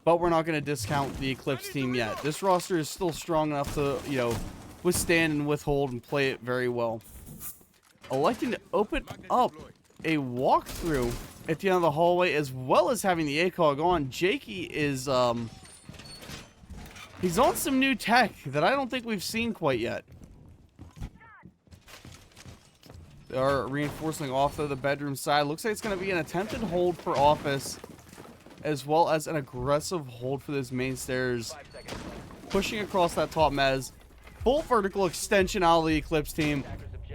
But we're not going to discount the Eclipse team yet. This roster is still strong enough to, you know, withstand and withhold and play it very well. Electing to open up a walkthrough at the end of the hallway, as well as having the ACOG on. Jakey is, he's on some new tech that I don't think we've seen quite yet. They are reinforcing off to the bedroom side. Looks like it's going to be an attempted hold for office, as well as an aggressive hold for this main stairs. 5 seconds left. Pushing across that top mez. Full vertical extension out of the Eclipse team.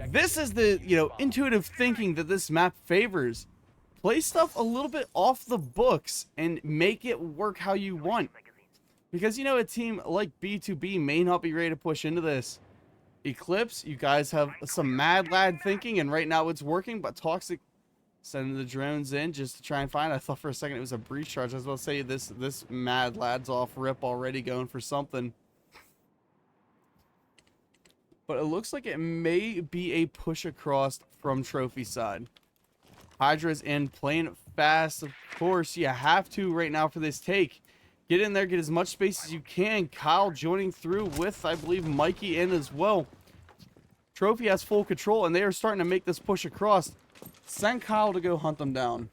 This is the, you know, intuitive thinking that this map favors. Play stuff a little bit off the books and make it work how you want. Because, you know, a team like B2B may not be ready to push into this. Eclipse, you guys have some mad lad thinking, and right now it's working, but Toxic sending the drones in just to try and find. I thought for a second it was a breach charge. I was about to say this mad lad's off rip already, going for something. But it looks like it may be a push across from Trophy side. Hydra's in, playing it fast. Of course, you have to right now for this take. Get in there, get as much space as you can. Kyle joining through with, I believe, Mikey in as well. Trophy has full control, and they are starting to make this push across. Send Kyle to go hunt them down.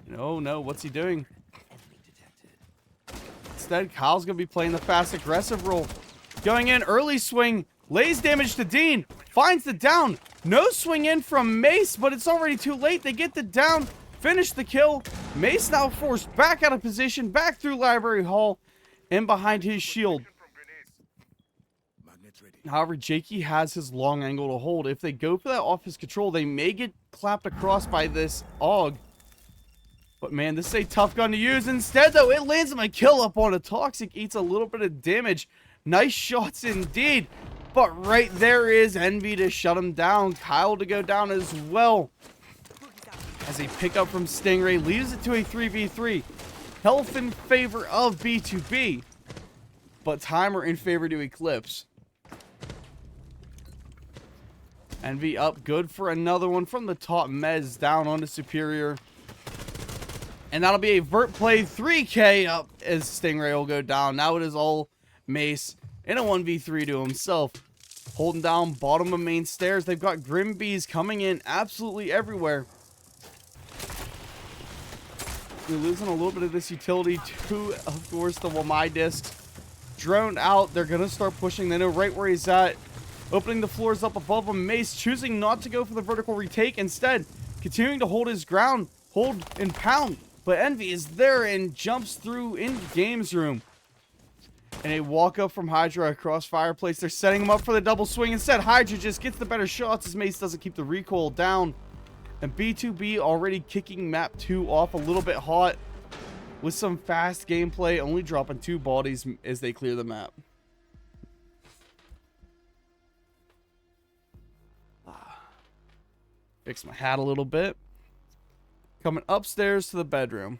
No, what's he doing? Instead, Kyle's going to be playing the fast aggressive role. Going in, early swing, lays damage to Dean, finds the down. No swing in from Mace, but it's already too late. They get the down, finish the kill. Mace now forced back out of position, back through Library Hall, and behind his shield. However, Jakey has his long angle to hold. If they go for that off his control, they may get clapped across by this AUG. But man, this is a tough gun to use. Instead, though, it lands him a kill up on a Toxic, eats a little bit of damage. Nice shots indeed. But right there is Envy to shut him down. Kyle to go down as well. As a pickup from Stingray leaves it to a 3v3. Health in favor of B2B. But timer in favor to Eclipse. Envy up good for another one from the top mez down onto Superior. And that'll be a vert play 3K up as Stingray will go down. Now it is all Mace in a 1v3 to himself. Holding down bottom of main stairs. They've got Grim Bees coming in absolutely everywhere. They're losing a little bit of this utility to, of course, the Wamai discs. Droned out. They're going to start pushing. They know right where he's at. Opening the floors up above him. Mace choosing not to go for the vertical retake. Instead, continuing to hold his ground. Hold and pound. But Envy is there and jumps through in games room. And a walk up from Hydra across Fireplace. They're setting him up for the double swing. Instead, Hydra just gets the better shots as Mace doesn't keep the recoil down. And B2B already kicking map 2 off a little bit hot with some fast gameplay, only dropping 2 bodies as they clear the map. Fix my hat a little bit. Coming upstairs to the bedroom.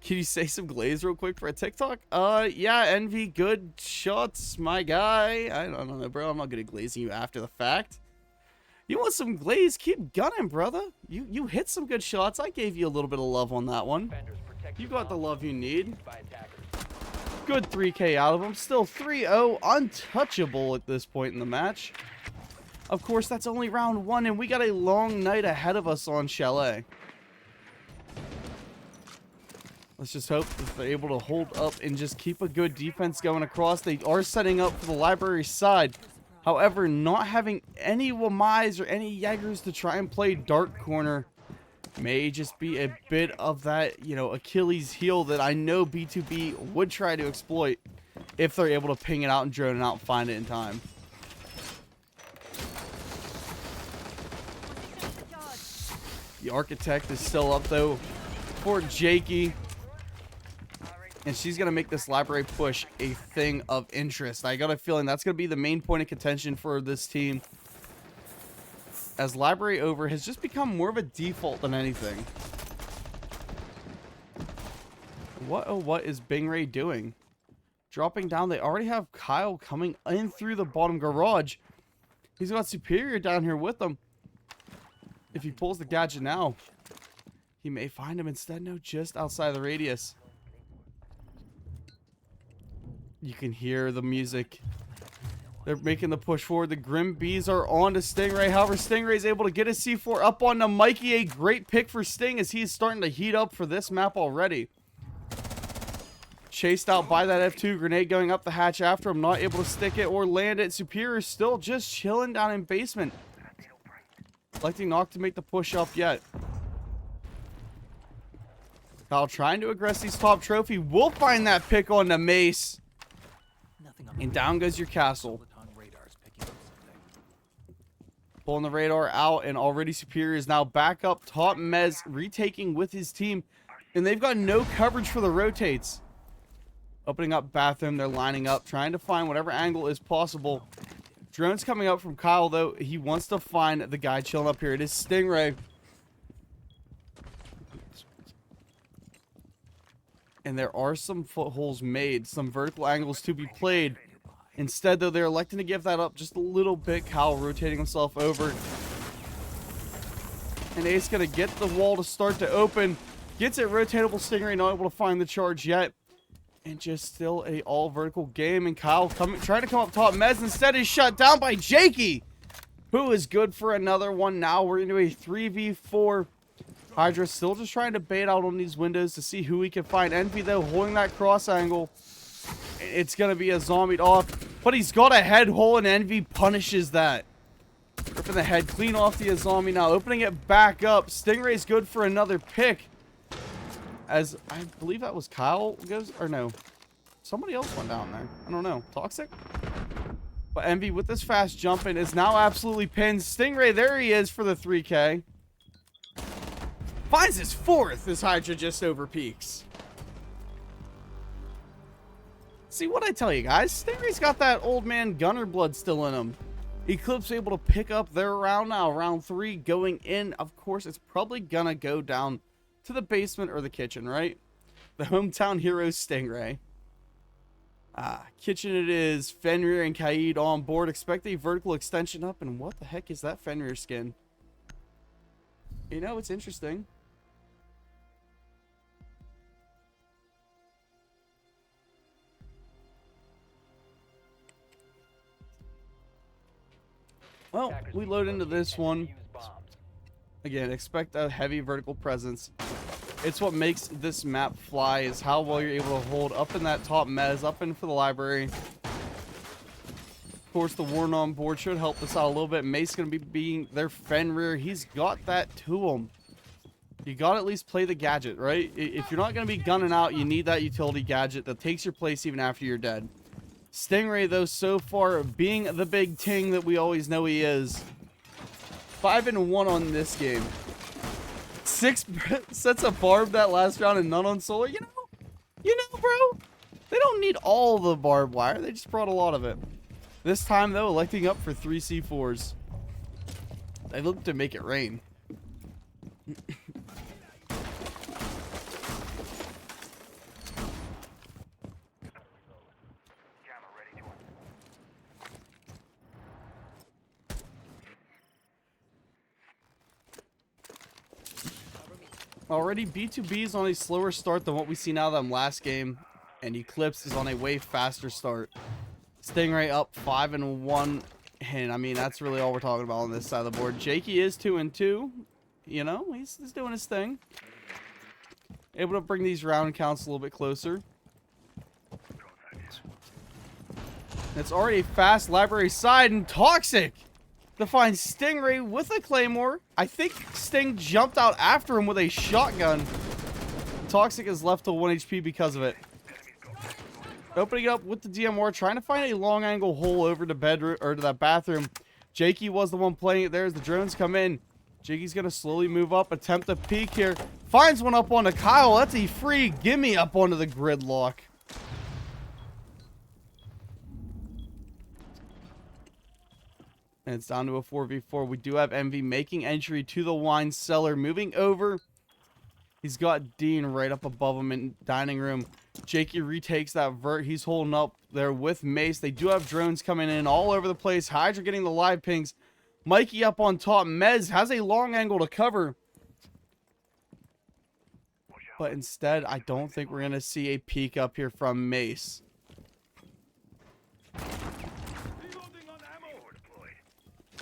Can you say some glaze real quick for a TikTok? Yeah, Envy, good shots, my guy. I don't know, bro. I'm not good at glazing you after the fact. You want some glaze? Keep gunning, brother. You hit some good shots. I gave you a little bit of love on that one. You got the love you need. Good 3K out of him. Still 3-0, untouchable at this point in the match. Of course, that's only round 1, and we got a long night ahead of us on Chalet. Let's just hope that they're able to hold up and just keep a good defense going across. They are setting up for the library side. However, not having any Wamais or any Jaegers to try and play dark corner may just be a bit of that, you know, Achilles heel that I know B2B would try to exploit if they're able to ping it out and drone it out and find it in time. The architect is still up though for Jakey. And she's going to make this library push a thing of interest. I got a feeling that's going to be the main point of contention for this team, as library over has just become more of a default than anything. What is Bingray doing? Dropping down. They already have Kyle coming in through the bottom garage. He's got Superior down here with them. If he pulls the gadget now, he may find him instead. No, just outside the radius. You can hear the music. They're making the push forward. The Grim Bees are on to Stingray. However, Stingray is able to get his C4 up onto Mikey. A great pick for Sting as he's starting to heat up for this map already. Chased out by that F2 grenade going up the hatch after him. Not able to stick it or land it. Superior still just chilling down in basement. Electing not to make the push up yet. Kyle trying to aggress these top trophy. Will find that pick on the Mace. And down goes your castle. Pulling the radar out, and already Superior is now back up top. Mez retaking with his team, and they've got no coverage for the rotates. Opening up bathroom, they're lining up, trying to find whatever angle is possible. Drone's coming up from Kyle, though. He wants to find the guy chilling up here. It is Stingray. And there are some footholds made, some vertical angles to be played. Instead, though, they're electing to give that up just a little bit. Kyle rotating himself over. And Ace going to get the wall to start to open. Gets it rotatable. Stingray not able to find the charge yet. And just still a all vertical game. And Kyle trying to come up top. Mez instead is shut down by Jakey, who is good for another one. Now we're into a 3v4. Hydra still just trying to bait out on these windows to see who we can find. Envy, though, holding that cross angle. It's going to be a zombied off. But he's got a head hole, and Envy punishes that. Ripping the head clean off the zombie now. Opening it back up. Stingray's good for another pick. As I believe that was Kyle goes. Or no. Somebody else went down there. I don't know. Toxic? But Envy with this fast jumping is now absolutely pinned. Stingray, there he is for the 3K. Finds his 4th as Hydra just over peaks. See what I tell you guys, Stingray's got that old man gunner blood still in him. Eclipse able to pick up their round now. Round 3 going in. Of course, it's probably gonna go down to the basement or the kitchen, right? The hometown hero Stingray. Kitchen it is. Fenrir and Kaid on board. Expect a vertical extension up. And what the heck is that Fenrir skin? You know, it's interesting. Well, we load into this one. Again, expect a heavy vertical presence. It's what makes this map fly, is how well you're able to hold up in that top mez, up in for the library. Of course, the Warden on board should help us out a little bit. Mace going to be being their Fenrir. He's got that to him. You got to at least play the gadget, right? If you're not going to be gunning out, you need that utility gadget that takes your place even after you're dead. Stingray, though, so far being the big ting that we always know he is. 5-1 on this game. 6 sets of barb that last round and none on solar. You know, bro. They don't need all the barbed wire. They just brought a lot of it. This time, though, electing up for 3 C4s. They look to make it rain. Already, B2B is on a slower start than what we see now of them last game. And Eclipse is on a way faster start. Stingray up 5-1. And I mean, that's really all we're talking about on this side of the board. Jakey is 2-2. You know, he's doing his thing. Able to bring these round counts a little bit closer. It's already a fast library side, and Toxic to find Stingray with a Claymore. I think Sting jumped out after him with a shotgun. Toxic is left to 1 HP because of it. Opening up with the DMR, trying to find a long angle hole over to bedroom or to that bathroom. Jakey was the one playing it there as the drones come in. Jakey's gonna slowly move up, attempt a peek here. Finds one up onto Kyle. That's a free gimme up onto the gridlock. And it's down to a 4v4. We do have Envy making entry to the wine cellar. Moving over. He's got Dean right up above him in dining room. Jakey retakes that vert. He's holding up there with Mace. They do have drones coming in all over the place. Hydra getting the live pings. Mikey up on top. Mez has a long angle to cover. But instead, I don't think we're going to see a peek up here from Mace.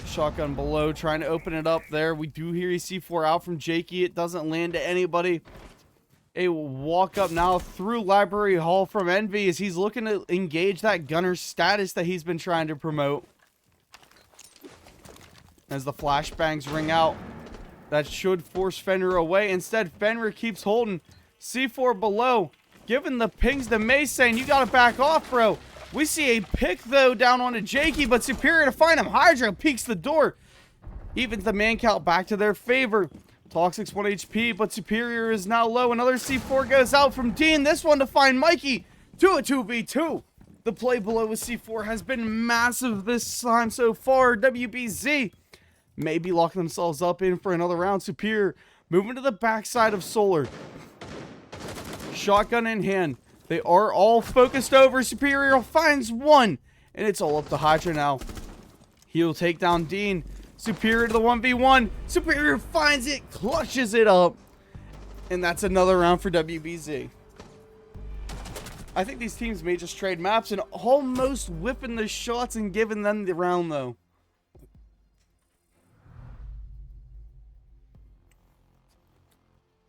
Shotgun below, trying to open it up there. We do hear a C4 out from Jakey. It doesn't land to anybody. A walk up now through Library Hall from Envy as he's looking to engage that gunner status that he's been trying to promote. As the flashbangs ring out, that should force Fenrir away. Instead, Fenrir keeps holding. C4 below, giving the pings to Mace, saying, you gotta back off, bro. We see a pick, though, down onto Jakey, but Superior to find him. Hydra peeks the door. Evens the man count back to their favor. Toxic's 1 HP, but Superior is now low. Another C4 goes out from Dean. This one to find Mikey. 2-2v2. The play below with C4 has been massive this time so far. WBZ maybe locking themselves up in for another round. Superior moving to the backside of Solar. Shotgun in hand. They are all focused over. Superior finds one. And it's all up to Hydra now. He'll take down Dean. Superior to the 1v1. Superior finds it. Clutches it up. And that's another round for WBZ. I think these teams may just trade maps and almost whipping the shots and giving them the round, though.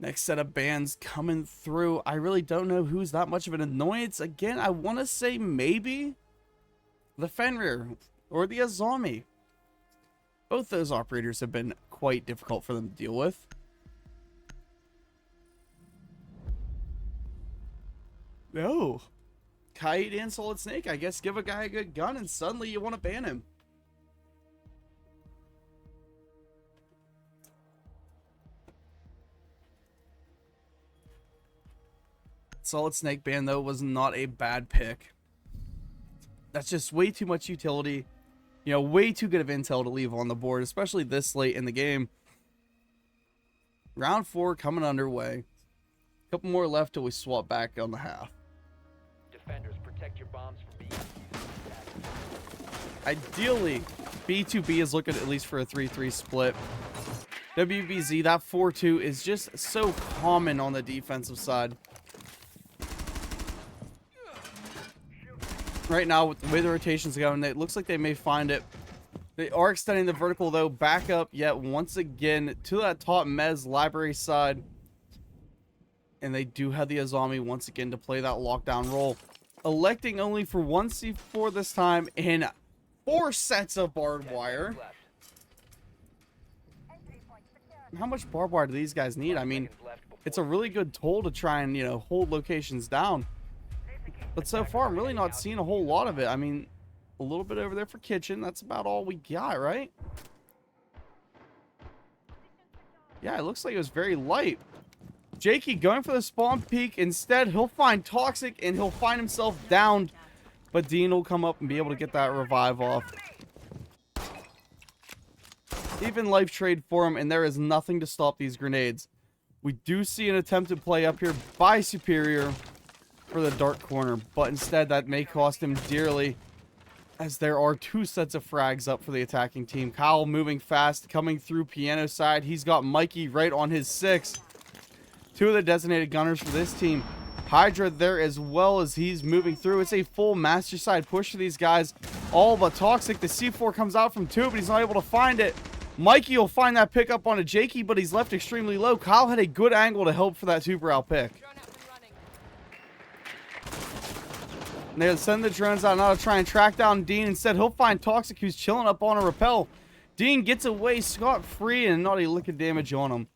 Next set of bands coming through. I really don't know who's that much of an annoyance. Again, I want to say maybe the Fenrir or the Azami. Both those operators have been quite difficult for them to deal with. No. Kite and Solid Snake. I guess give a guy a good gun and suddenly you want to ban him. Solid Snake ban, though, was not a bad pick. That's just way too much utility. You know, way too good of intel to leave on the board, especially this late in the game. Round 4 coming underway. A couple more left till we swap back on the half. Defenders, protect your bombs from being used. Ideally, B2B is looking at least for a 3-3 split. WBZ, that 4-2 is just so common on the defensive side. Right now, with the way the rotation's going, it looks like they may find it. They are extending the vertical, though, back up yet once again to that top Mez library side. And they do have the Azami once again to play that lockdown role. Electing only for 1 C4 this time and 4 sets of barbed wire. How much barbed wire do these guys need? I mean, it's a really good toll to try and, you know, hold locations down. But so far, I'm really not seeing a whole lot of it. I mean, a little bit over there for kitchen. That's about all we got, right? Yeah, it looks like it was very light. Jakey going for the spawn peak. Instead, he'll find Toxic and he'll find himself downed. But Dean will come up and be able to get that revive off. Even life trade for him, and there is nothing to stop these grenades. We do see an attempted play up here by Superior for the dark corner, but instead that may cost him dearly, as there are 2 sets of frags up for the attacking team. Kyle moving fast, coming through piano side. He's got Mikey right on his 6. 2 of the designated gunners for this team Hydra there as well as he's moving through. It's a full master side push for these guys. All but toxic. The C4 comes out from 2, but he's not able to find it. Mikey will find that pickup onto Jakey, but he's left extremely low. Kyle had a good angle to help for that super out pick. And they'll send the drones out now to try and track down Dean. Instead, he'll find Toxic, who's chilling up on a rappel. Dean gets away scot-free and not a lick of damage on him.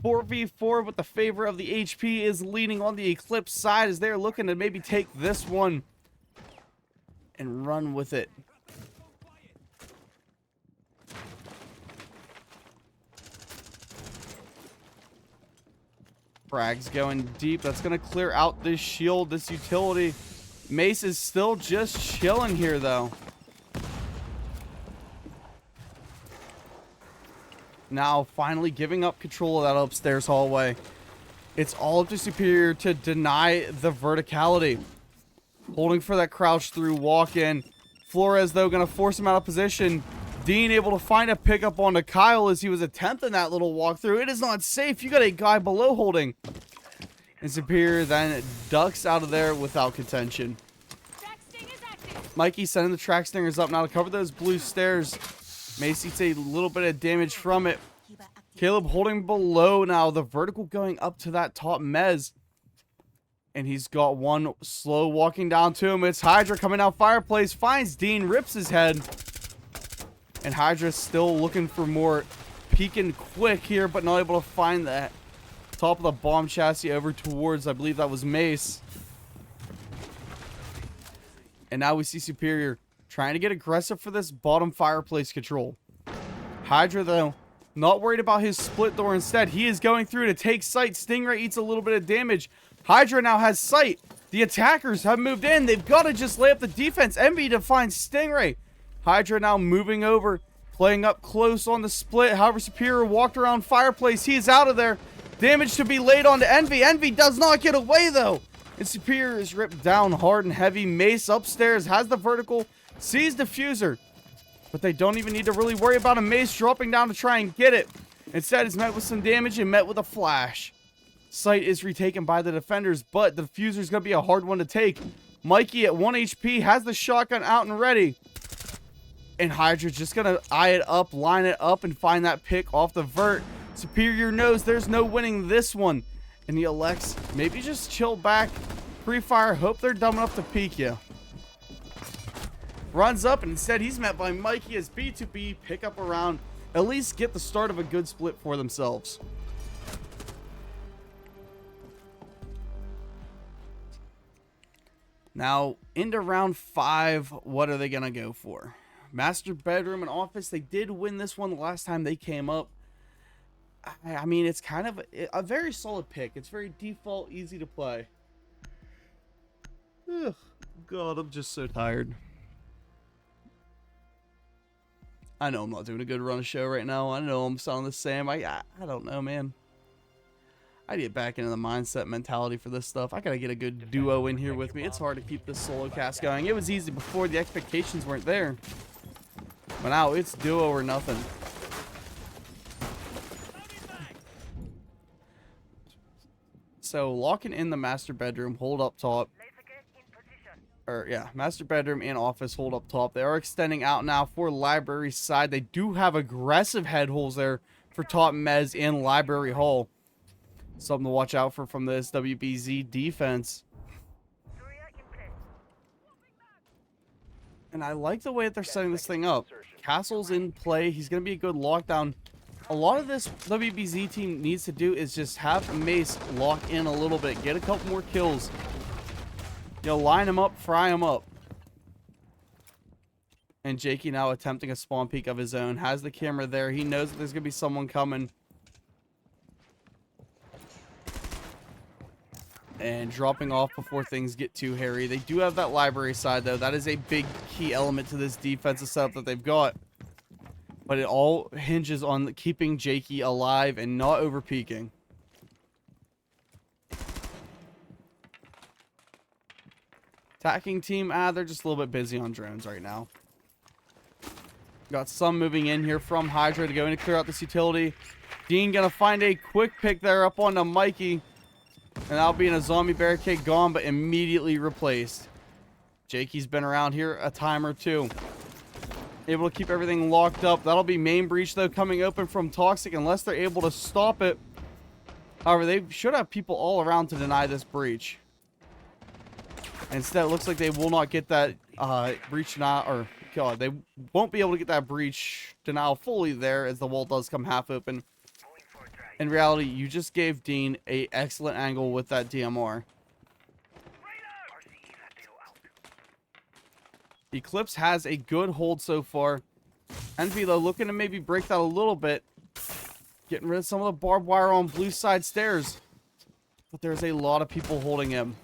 4v4 with the favor of the HP is leading on the Eclipse side as they're looking to maybe take this one and run with it. Frag's going deep. That's going to clear out this shield, this utility. Mace is still just chilling here, though. Now, finally giving up control of that upstairs hallway. It's all up to Superior to deny the verticality. Holding for that crouch through walk-in. Flores, though, going to force him out of position. Dean able to find a pickup onto Kyle as he was attempting that little walkthrough. It is not safe. You got a guy below holding. And Superior then ducks out of there without contention. Mikey sending the track stingers up now to cover those blue stairs. Mace takes a little bit of damage from it. Caleb holding below now. The vertical going up to that top mez. And he's got one slow walking down to him. It's Hydra coming out fireplace. Finds Dean, rips his head. And Hydra's still looking for more. Peeking quick here, but not able to find that top of the bomb chassis over towards, I believe that was Mace. And now we see Superior trying to get aggressive for this bottom fireplace control. Hydra, though, not worried about his split door. Instead, he is going through to take sight. Stingray eats a little bit of damage. Hydra now has sight. The attackers have moved in. They've got to just lay up the defense. Envy to find Stingray. Hydra now moving over, playing up close on the split. However, Superior walked around fireplace. He is out of there. Damage to be laid onto Envy. Envy does not get away, though. And Superior is ripped down hard and heavy. Mace upstairs has the vertical, sees Diffuser. But they don't even need to really worry about a Mace dropping down to try and get it. Instead, it's met with some damage and met with a flash. Sight is retaken by the defenders, but the Diffuser is going to be a hard one to take. Mikey at 1 HP has the shotgun out and ready. And Hydra's just going to eye it up, line it up, and find that pick off the vert. Superior knows there's no winning this one. And he elects, maybe just chill back, pre-fire, hope they're dumb enough to peek you. Runs up, and instead he's met by Mikey as B2B pick up around, at least get the start of a good split for themselves. Now, into round 5, what are they going to go for? Master bedroom and office. They did win this one the last time they came up. I mean, it's kind of a very solid pick. It's very default, easy to play. Ugh, God, I'm just so tired. I know I'm not doing a good run of show right now. I know I'm sounding the same. I don't know, man. I need to get back into the mindset mentality for this stuff. I gotta get a good duo in here with me. It's hard to keep this solo cast going. It was easy before the expectations weren't there. But now it's duo or nothing. So locking in the master bedroom, hold up top. Or yeah, master bedroom and office hold up top. They are extending out now for library side. They do have aggressive head holes there for top mez and library hall. Something to watch out for from this WBZ defense. And I like the way that they're setting this thing up. Castle's in play. He's going to be a good lockdown. A lot of this WBZ team needs to do is just have Mace lock in a little bit. Get a couple more kills. You know, line him up, fry him up. And Jakey now attempting a spawn peek of his own. Has the camera there. He knows that there's going to be someone coming. And dropping off before things get too hairy. They do have that library side, though. That is a big key element to this defensive setup that they've got. But it all hinges on keeping Jakey alive and not over peeking. Attacking team, they're just a little bit busy on drones right now. Got some moving in here from Hydra to go in to clear out this utility. Dean gonna find a quick pick there up onto Mikey. And that'll be in a zombie barricade gone, but immediately replaced. Jakey's been around here a time or two. Able to keep everything locked up. That'll be main breach, though, coming open from Toxic unless they're able to stop it. However, they should have people all around to deny this breach. Instead, it looks like they will not get that breach denial, or God, they won't be able to get that breach denial fully there as the wall does come half open. In reality, you just gave Dean an excellent angle with that DMR. Eclipse has a good hold so far. Envy, though, looking to maybe break that a little bit. Getting rid of some of the barbed wire on blue side stairs. But there's a lot of people holding him.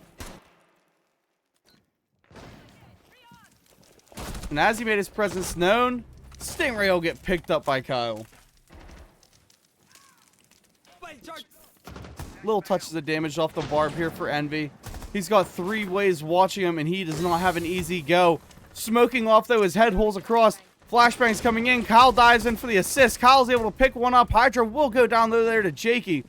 And as he made his presence known, Stingray will get picked up by Kyle. Little touches of damage off the barb here for Envy. He's got 3 ways watching him, and he does not have an easy go. Smoking off, though, his head holes across. Flashbangs coming in. Kyle dives in for the assist. Kyle's able to pick one up. Hydra will go down there to Jakey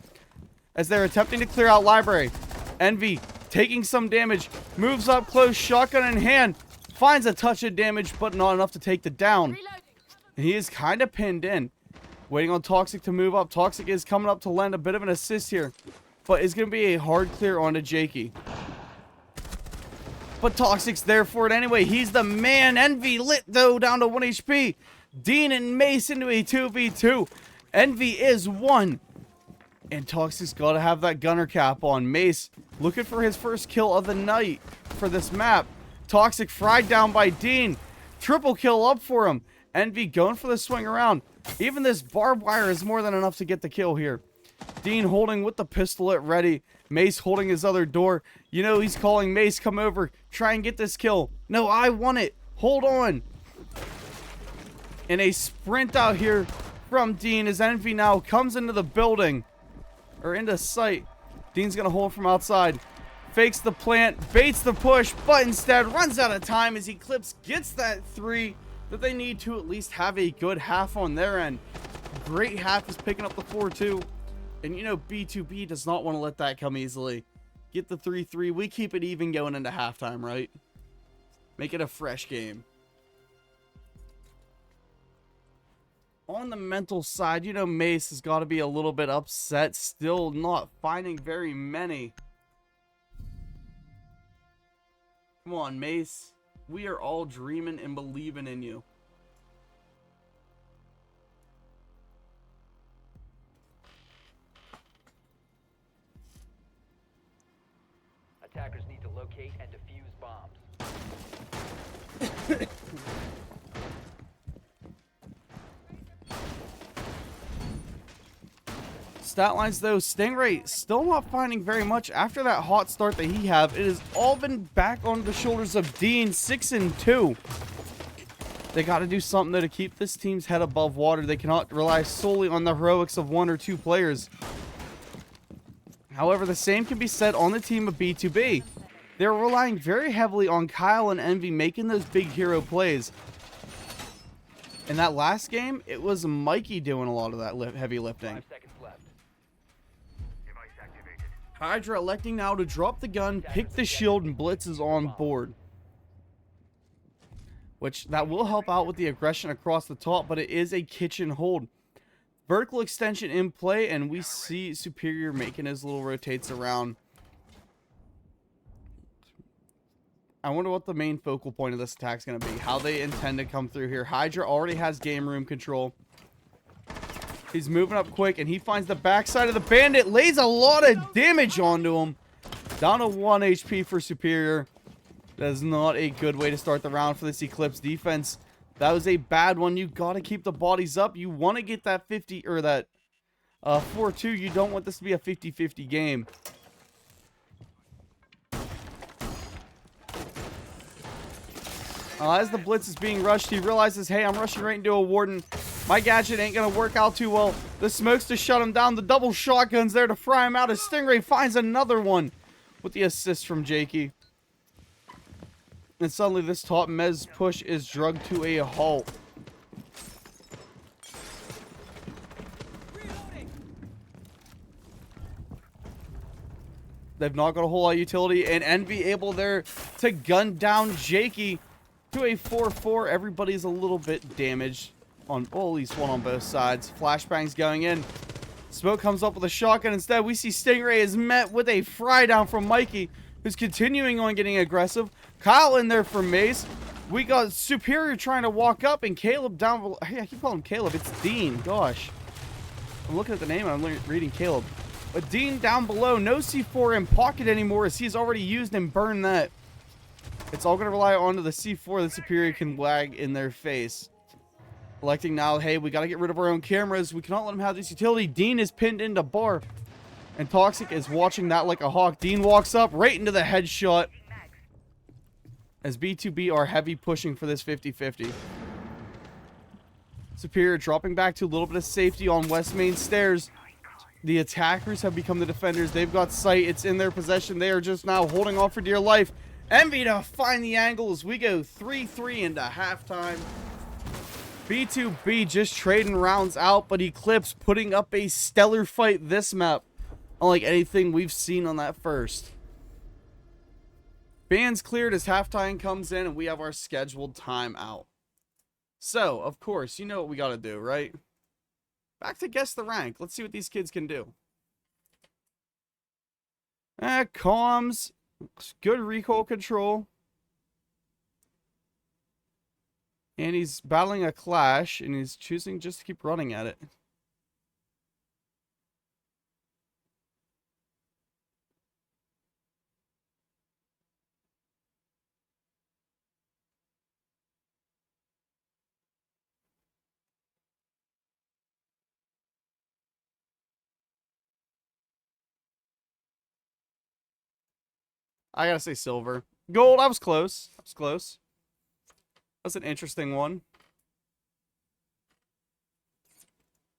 as they're attempting to clear out library. Envy taking some damage. Moves up close, shotgun in hand. Finds a touch of damage, but not enough to take the down. And he is kind of pinned in. Waiting on Toxic to move up. Toxic is coming up to lend a bit of an assist here. But it's going to be a hard clear onto Jakey. But Toxic's there for it anyway. He's the man. Envy lit, though, down to 1 HP. Dean and Mace into a 2v2. Envy is 1. And Toxic's got to have that gunner cap on. Mace looking for his first kill of the night for this map. Toxic fried down by Dean. Triple kill up for him. Envy going for the swing around. Even this barbed wire is more than enough to get the kill here. Dean holding with the pistol at ready. Mace holding his other door. You know he's calling Mace, come over. Try and get this kill. No, I want it. Hold on. And a sprint out here from Dean as Envy now comes into the building. Or into sight. Dean's going to hold from outside. Fakes the plant, baits the push, but instead runs out of time as Eclipse gets that 3 that they need to at least have a good half on their end. Great half is picking up the 4-2. And you know B2B does not want to let that come easily. Get the 3-3. We keep it even going into halftime, right? Make it a fresh game. On the mental side, you know Mace has got to be a little bit upset. Still not finding very many. Come on, Mace. We are all dreaming and believing in you. Attackers need to locate and defuse bombs. Stat lines, though, Stingray still not finding very much after that hot start that he have. It has all been back on the shoulders of Dean, 6-2. They got to do something, though, to keep this team's head above water. They cannot rely solely on the heroics of 1 or 2 players. However, the same can be said on the team of B2B. They're relying very heavily on Kyle and Envy making those big hero plays. In that last game, it was Mikey doing a lot of that heavy lifting. 5 seconds left. Hydra electing now to drop the gun, pick the shield, and Blitz is on board. Which, that will help out with the aggression across the top, but it is a kitchen hold. Vertical extension in play, and we see Superior making his little rotates around. I wonder what the main focal point of this attack is going to be. How they intend to come through here. Hydra already has game room control. He's moving up quick, and he finds the backside of the bandit. Lays a lot of damage onto him. Down to 1 HP for Superior. That is not a good way to start the round for this Eclipse defense. That was a bad one. You got to keep the bodies up. You want to get that 50, or that 4-2. You don't want this to be a 50-50 game. As the Blitz is being rushed, he realizes, hey, I'm rushing right into a Warden. My gadget ain't going to work out too well. The smokes to shut him down. The double shotgun's there to fry him out as Stingray finds another one with the assist from Jakey. And suddenly this top mez push is drugged to a halt. They've not got a whole lot of utility, and Envy able there to gun down Jakey to a 4-4. Everybody's a little bit damaged on, well, at least one on both sides. Flashbangs going in. Smoke comes up with a shotgun. Instead, we see Stingray is met with a fry down from Mikey, who's continuing on getting aggressive. Kyle in there for Mace. We got Superior trying to walk up, and Caleb down below. Hey, I keep calling him Caleb. It's Dean. Gosh. I'm looking at the name, and I'm reading Caleb. But Dean down below. No C4 in pocket anymore, as he's already used and burned that. It's all going to rely on the C4 that Superior can lag in their face. Electing now, hey, we got to get rid of our own cameras. We cannot let him have this utility. Dean is pinned into bar. And Toxic is watching that like a hawk. Dean walks up right into the headshot. As B2B are heavy pushing for this 50-50. Superior dropping back to a little bit of safety on West Main Stairs. The attackers have become the defenders. They've got sight. It's in their possession. They are just now holding on for dear life. Envy to find the angle as we go 3-3 into halftime. B2B just trading rounds out, but Eclipse putting up a stellar fight this map. Unlike anything we've seen on that first. Bands cleared as halftime comes in, and we have our scheduled timeout. So, of course, you know what we got to do, right? Back to guess the rank. Let's see what these kids can do. Comms. Good recoil control. And he's battling a clash, and he's choosing just to keep running at it. I gotta say silver. Gold, I was close. I was close. That's an interesting one.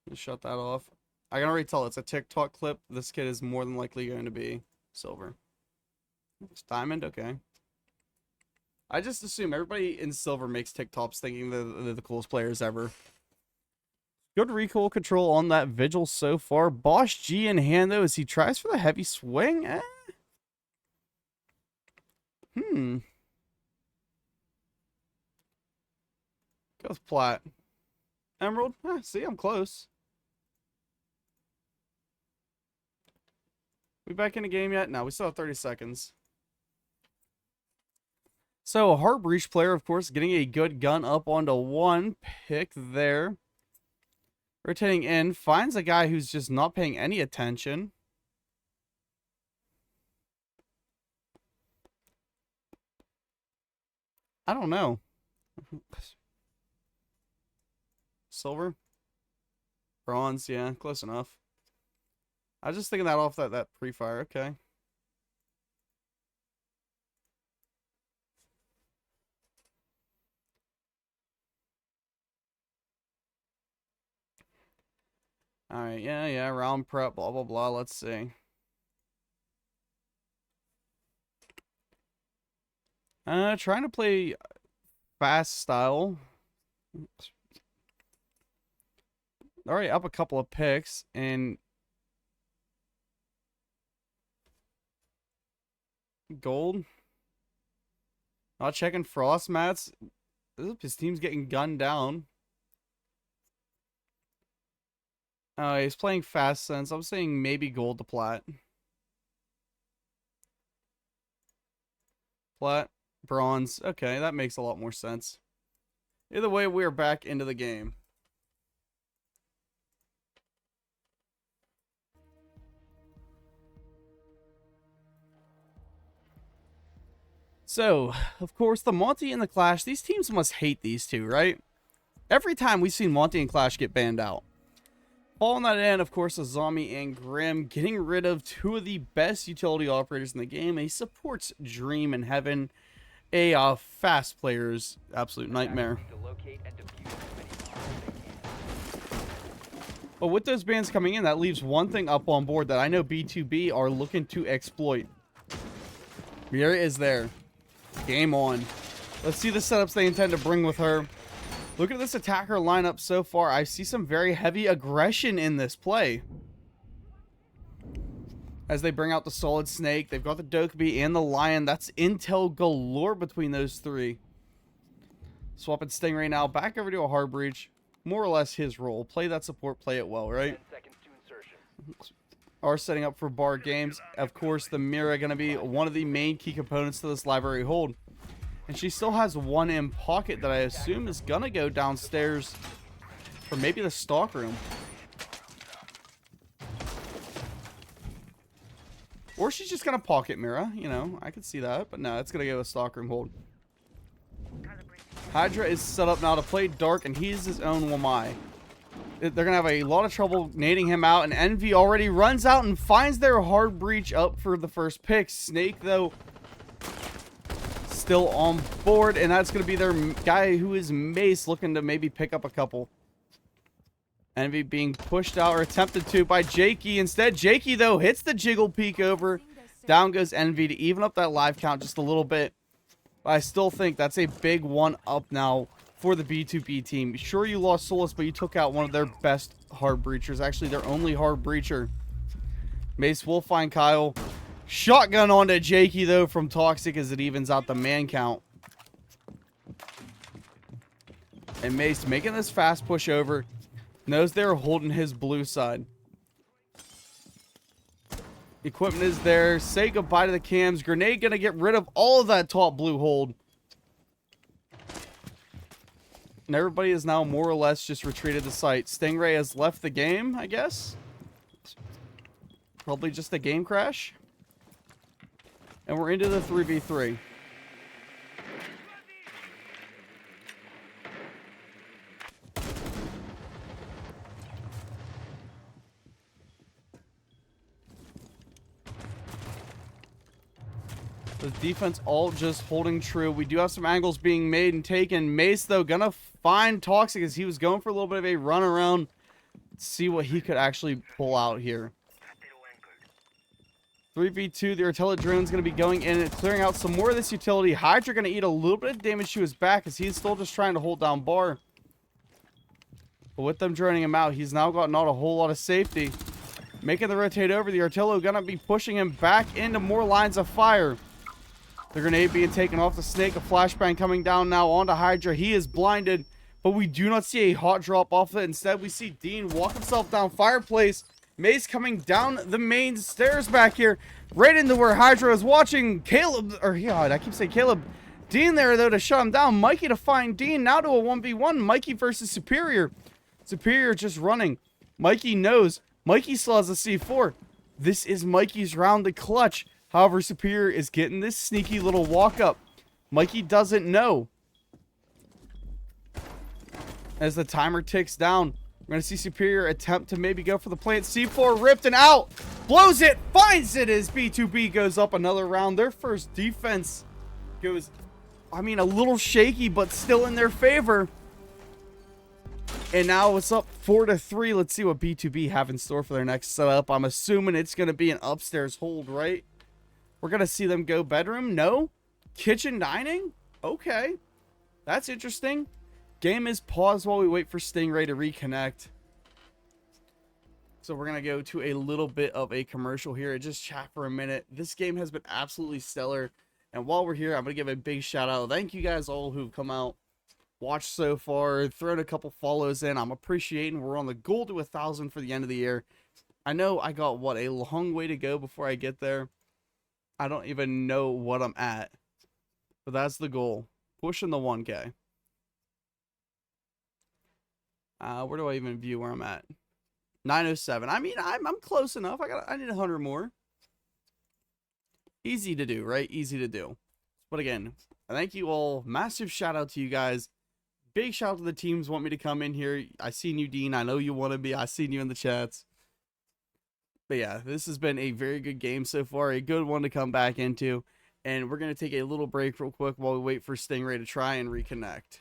Just shut that off. I can already tell it's a TikTok clip. This kid is more than likely going to be silver. It's diamond, okay. I just assume everybody in silver makes TikToks thinking they're the coolest players ever. Good recoil control on that Vigil so far. Bosch G in hand, though, as he tries for the heavy swing. Go with Plat. Emerald? See, I'm close. We back in the game yet? No, we still have 30 seconds. So, a Heart Breach player, of course, getting a good gun up onto one pick there. Rotating in, finds a guy who's just not paying any attention. I don't know. Silver? Bronze, yeah, close enough. I was just thinking that off that pre-fire, okay. Alright, yeah, round prep, blah, blah, blah, let's see. Trying to play fast style. Alright, up a couple of picks, and gold. Not checking frost mats. His team's getting gunned down. He's playing fast sense. I'm saying maybe gold to plat. Plat, bronze. Okay, that makes a lot more sense. Either way, we're back into the game. So, of course, the Monty and the Clash, these teams must hate these two, right? Every time we've seen Monty and Clash get banned out. All in that end, of course, is Zombie and Grim getting rid of two of the best utility operators in the game. A supports Dream and Heaven. A fast player's absolute nightmare. But with those bans coming in, that leaves one thing up on board that I know B2B are looking to exploit. Mira is there. Game on. Let's see the setups they intend to bring with her. Look at this attacker lineup so far. I see some very heavy aggression in this play. as they bring out the Solid Snake. They've got the Dokkaebi and the Lion. That's intel galore between those three. Swapping Stingray now back over to a Hard Breach. More or less his role. Play that support, play it well, right? 10 seconds to insertion. Are setting up for bar games. Of course, the Mira going to be one of the main key components to this library hold. And she still has one in pocket that I assume is going to go downstairs for maybe the stock room. Or she's just going to pocket Mira, you know, I could see that. But no, it's going to go a stockroom hold. Hydra is set up now to play Dark, and he's his own Wamai. They're going to have a lot of trouble nading him out, and Envy already runs out and finds their Hard Breach up for the first pick. Snake, though, still on board, and that's going to be their guy who is Mace, looking to maybe pick up a couple. Envy being pushed out, or attempted to, by Jakey. Instead, Jakey, though, hits the Jiggle Peek over. Down goes Envy to even up that live count just a little bit. But I still think that's a big one up now for the B2B team. Sure, you lost Solus, but you took out one of their best Hard Breachers. Actually, their only Hard Breacher. Mace will find Kyle. Shotgun onto Jakey, though, from Toxic as it evens out the man count. And Mace making this fast push over. Knows they're holding his blue side. Equipment is there. Say goodbye to the cams. Grenade gonna get rid of all of that top blue hold. And everybody is now more or less just retreated the site. Stingray has left the game, I guess. Probably just a game crash. And we're into the 3v3. The defense all just holding true. We do have some angles being made and taken. Mace, though, gonna find Toxic as he was going for a little bit of a run around. See what he could actually pull out here. 3v2, the artillery drone's going to be going in and clearing out some more of this utility. Hydra going to eat a little bit of damage to his back as he's still just trying to hold down bar. But with them droning him out, he's now got not a whole lot of safety. Making the rotate over, the artillery going to be pushing him back into more lines of fire. The grenade being taken off the Snake. A flashbang coming down now onto Hydra. He is blinded, but we do not see a hot drop off it. Instead, we see Dean walk himself down Fireplace. Mace coming down the main stairs back here, right into where Hydra is watching. Caleb, or yeah, I keep saying Caleb. Dean there, though, to shut him down. Mikey to find Dean, now to a 1v1. Mikey versus Superior. Superior just running. Mikey knows. Mikey still has a C4. This is Mikey's round to clutch. However, Superior is getting this sneaky little walk up. Mikey doesn't know. As the timer ticks down, we're going to see Superior attempt to maybe go for the plant. C4 ripped and out. Blows it. Finds it as B2B goes up another round. Their first defense goes, I mean, a little shaky, but still in their favor. And now it's up 4-3. Let's see what B2B have in store for their next setup. I'm assuming it's going to be an upstairs hold, right? We're going to see them go bedroom. No. Kitchen dining. Okay. That's interesting. Game is paused while we wait for Stingray to reconnect. So we're going to go to a little bit of a commercial here. Just chat for a minute. This game has been absolutely stellar. And while we're here, I'm going to give a big shout out. Thank you guys all who've come out, watched so far, thrown a couple follows in. I'm appreciating. We're on the goal to 1,000 for the end of the year. I know I got, what, a long way to go before I get there. I don't even know what I'm at. But that's the goal. Pushing the 1K. Where do I even view where I'm at? 907. I mean, I'm close enough. I need 100 more. Easy to do, right? Easy to do. But again, thank you all. Massive shout out to you guys. Big shout out to the teams want me to come in here. I seen you, Dean. I know you want to be. I seen you in the chats. But yeah, this has been a very good game so far. A good one to come back into. And we're going to take a little break real quick while we wait for Stingray to try and reconnect.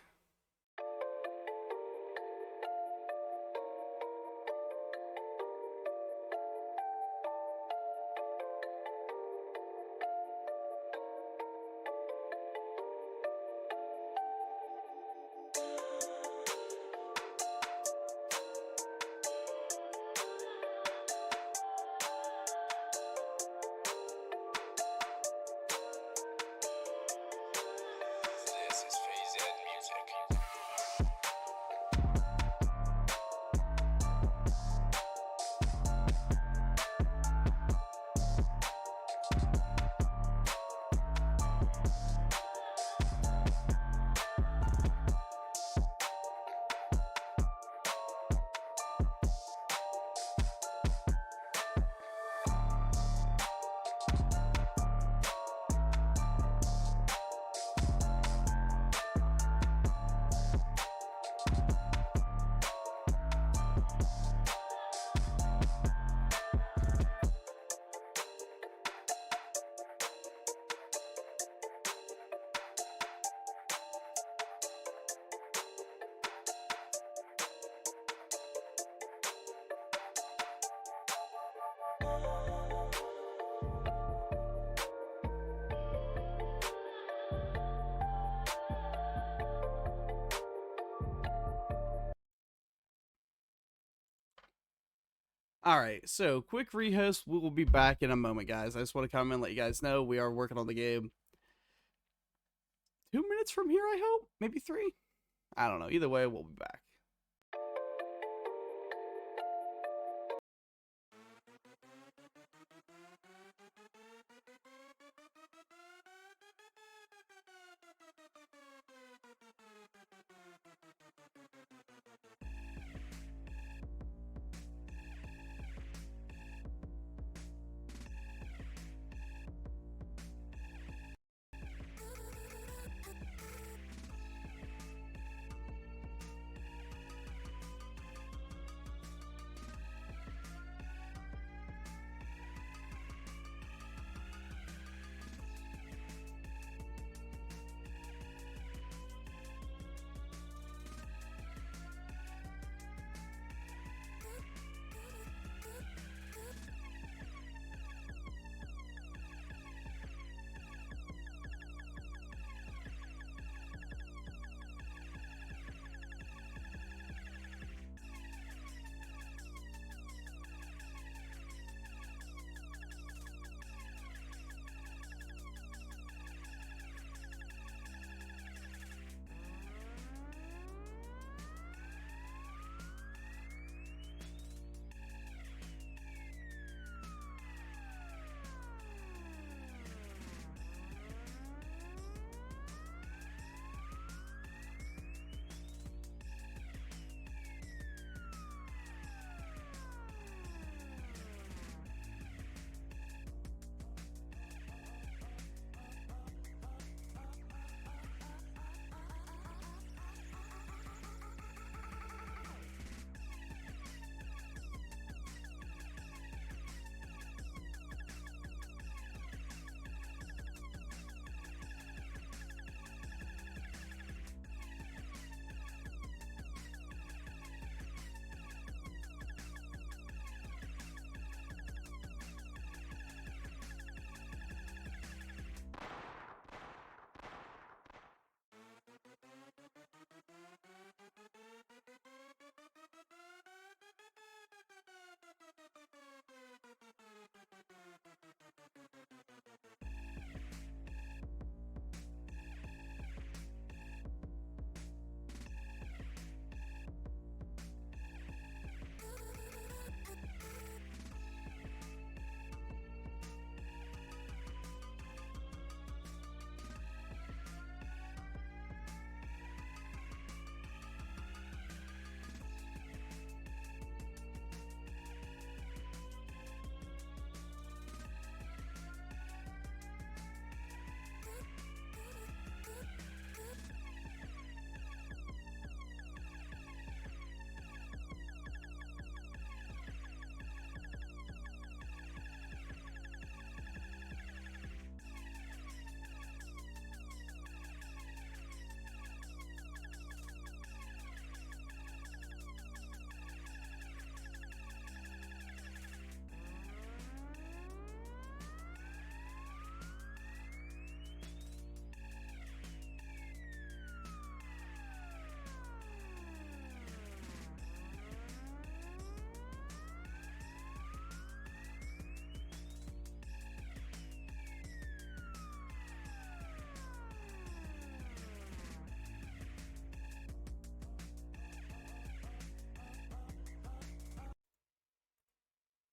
All right, so quick rehost. We will be back in a moment, guys. I just want to come in and let you guys know we are working on the game. 2 minutes from here, I hope. Maybe 3. I don't know. Either way, we'll be back.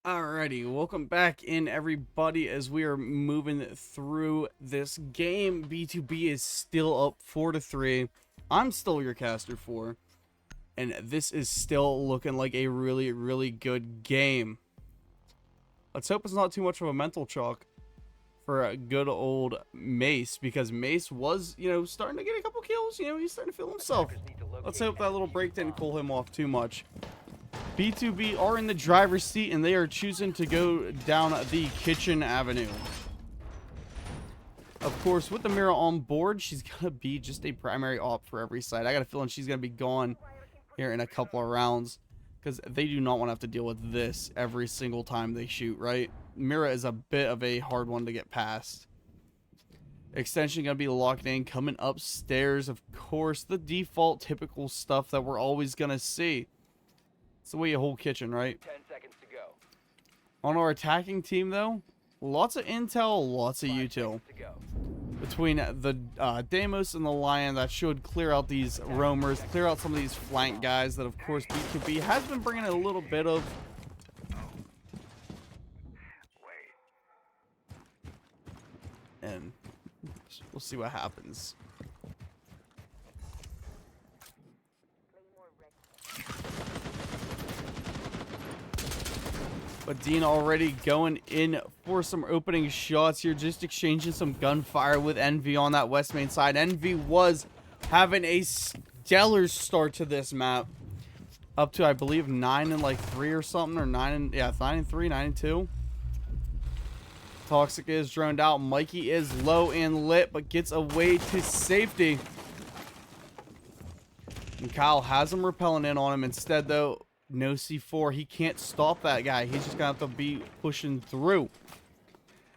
Alrighty, welcome back in, everybody, as we are moving through this game. B2B is still up 4-3. I'm still your caster 4, and this is still looking like a really, really good game. Let's hope it's not too much of a mental chalk for a good old Mace, because Mace was, starting to get a couple kills. He's starting to feel himself. Let's hope that little break didn't cool him off too much. B2B are in the driver's seat, and they are choosing to go down the kitchen avenue. Of course, with the Mira on board, she's going to be just a primary op for every side. I got a feeling she's going to be gone here in a couple of rounds, because they do not want to have to deal with this every single time they shoot, right? Mira is a bit of a hard one to get past. Extension going to be locked in, coming upstairs. Of course, the default typical stuff that we're always going to see. It's the way you hold kitchen, right? 10 seconds to go. On our attacking team, though, lots of intel, lots of 5 util. seconds to go. Between the Deimos and the Lion, that should clear out these roamers, clear out some of these flank guys that, of course, B2B has been bringing a little bit of. And we'll see what happens. But Dean already going in for some opening shots here, just exchanging some gunfire with Envy on that west main side. Envy was having a stellar start to this map, up to I believe 9-3 or something, or 9-3, 9-2. Toxic is droned out. Mikey is low and lit, but gets away to safety. And Kyle has him repelling in on him. Instead, though, no C4. He can't stop that guy. He's just going to have to be pushing through.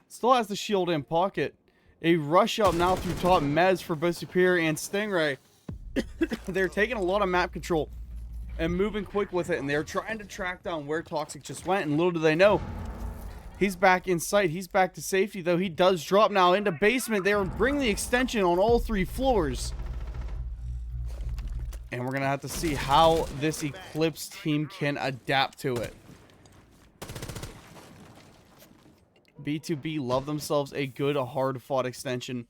Still has the shield in pocket. A rush up now through top Mez for both Superior and Stingray. They're taking a lot of map control and moving quick with it. And they're trying to track down where Toxic just went. And little do they know, he's back in sight. He's back to safety, though. He does drop now into basement. They will bring the extension on all 3 floors. And we're going to have to see how this Eclipse team can adapt to it. B2B love themselves a good, hard-fought extension.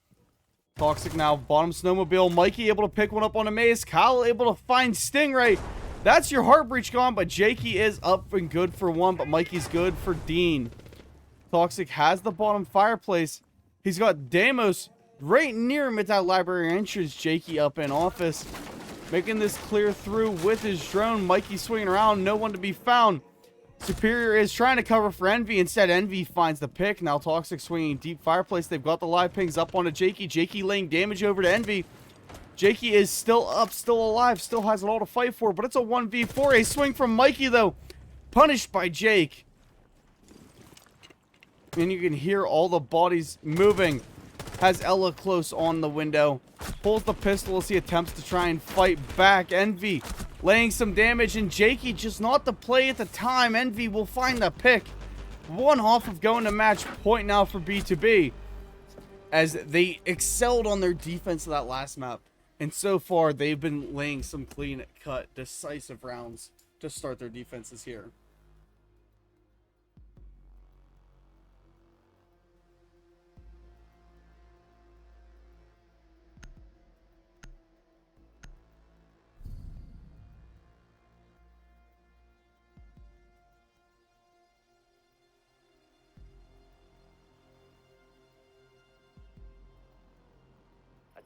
Toxic now, bottom snowmobile. Mikey able to pick one up on a maze. Kyle able to find Stingray. That's your heart breach gone, but Jakey is up and good for one, but Mikey's good for Dean. Toxic has the bottom fireplace. He's got Deimos right near him at that library entrance. Jakey up in office, making this clear through with his drone. Mikey swinging around, no one to be found. Superior is trying to cover for Envy. Instead, Envy finds the pick. Now Toxic swinging deep fireplace. They've got the live pings up onto Jakey. Jakey laying damage over to Envy. Jakey is still up, still alive, still has it all to fight for, but it's a 1v4. A swing from Mikey, though, punished by Jake. And you can hear all the bodies moving. Has Ella close on the window. Pulls the pistol as he attempts to try and fight back. Envy laying some damage, and Jakey just not the play at the time. Envy will find the pick. One off of going to match point now for B2B, as they excelled on their defense of that last map. And so far, they've been laying some clean-cut, decisive rounds to start their defenses here.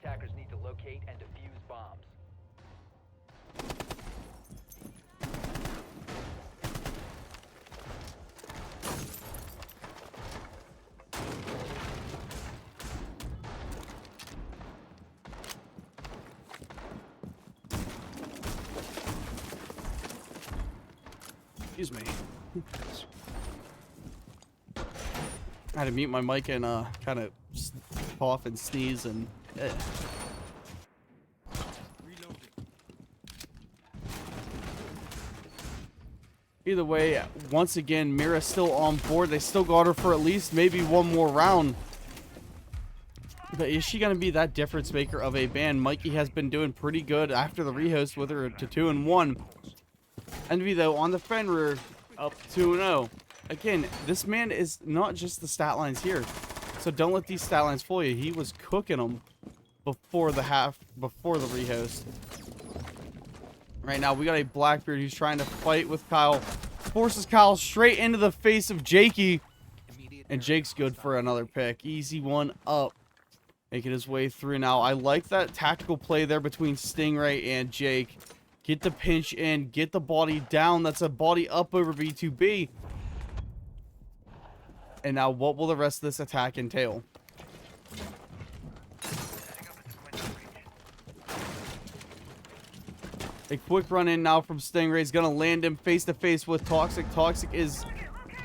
Attackers need to locate and defuse bombs. Excuse me. I had to mute my mic and kind of cough and sneeze and. Either way, once again, Mira's still on board. They still got her for at least maybe one more round. But is she going to be that difference maker of a band? Mikey has been doing pretty good after the rehost with her to 2-1. Envy, though, on the Fenrir, up 2-0. Again, this man is not just the stat lines here. So don't let these stat lines fool you. He was cooking them before the rehost. Right now, we got a Blackbeard who's trying to fight with Kyle. Forces Kyle straight into the face of Jakey. And Jake's good for another pick. Easy one up. Making his way through now. I like that tactical play there between Stingray and Jake. Get the pinch in. Get the body down. That's a body up over B2B. And now what will the rest of this attack entail? A quick run in now from Stingray is going to land him face to face with Toxic. Toxic is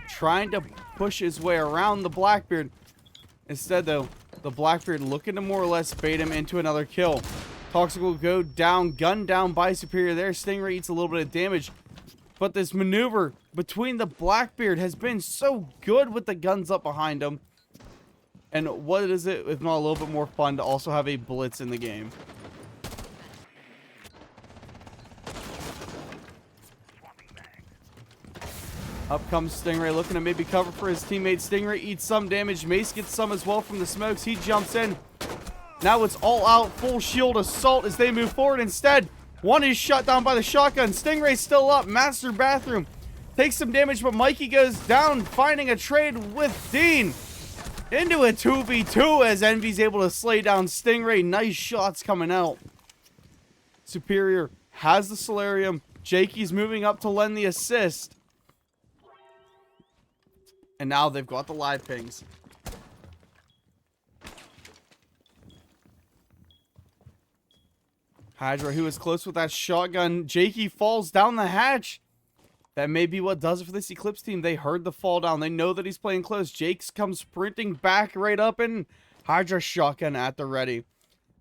trying to push his way around the Blackbeard. Instead, though, the Blackbeard looking to more or less bait him into another kill. Toxic will go down, gunned down by Superior there. Stingray eats a little bit of damage. But this maneuver between the Blackbeard has been so good with the guns up behind him. And what is it if not a little bit more fun to also have a blitz in the game? Up comes Stingray, looking to maybe cover for his teammate. Stingray eats some damage. Mace gets some as well from the smokes. He jumps in. Now it's all out, full shield assault as they move forward. Instead, one is shot down by the shotgun. Stingray's still up. Master Bathroom takes some damage, but Mikey goes down, finding a trade with Dean. Into a 2v2 as Envy's able to slay down Stingray. Nice shots coming out. Superior has the Solarium. Jakey's moving up to lend the assist. And now they've got the live pings. Hydra, who is close with that shotgun. Jakey falls down the hatch. That may be what does it for this Eclipse team. They heard the fall down. They know that he's playing close. Jakes comes sprinting back right up, and Hydra shotgun at the ready.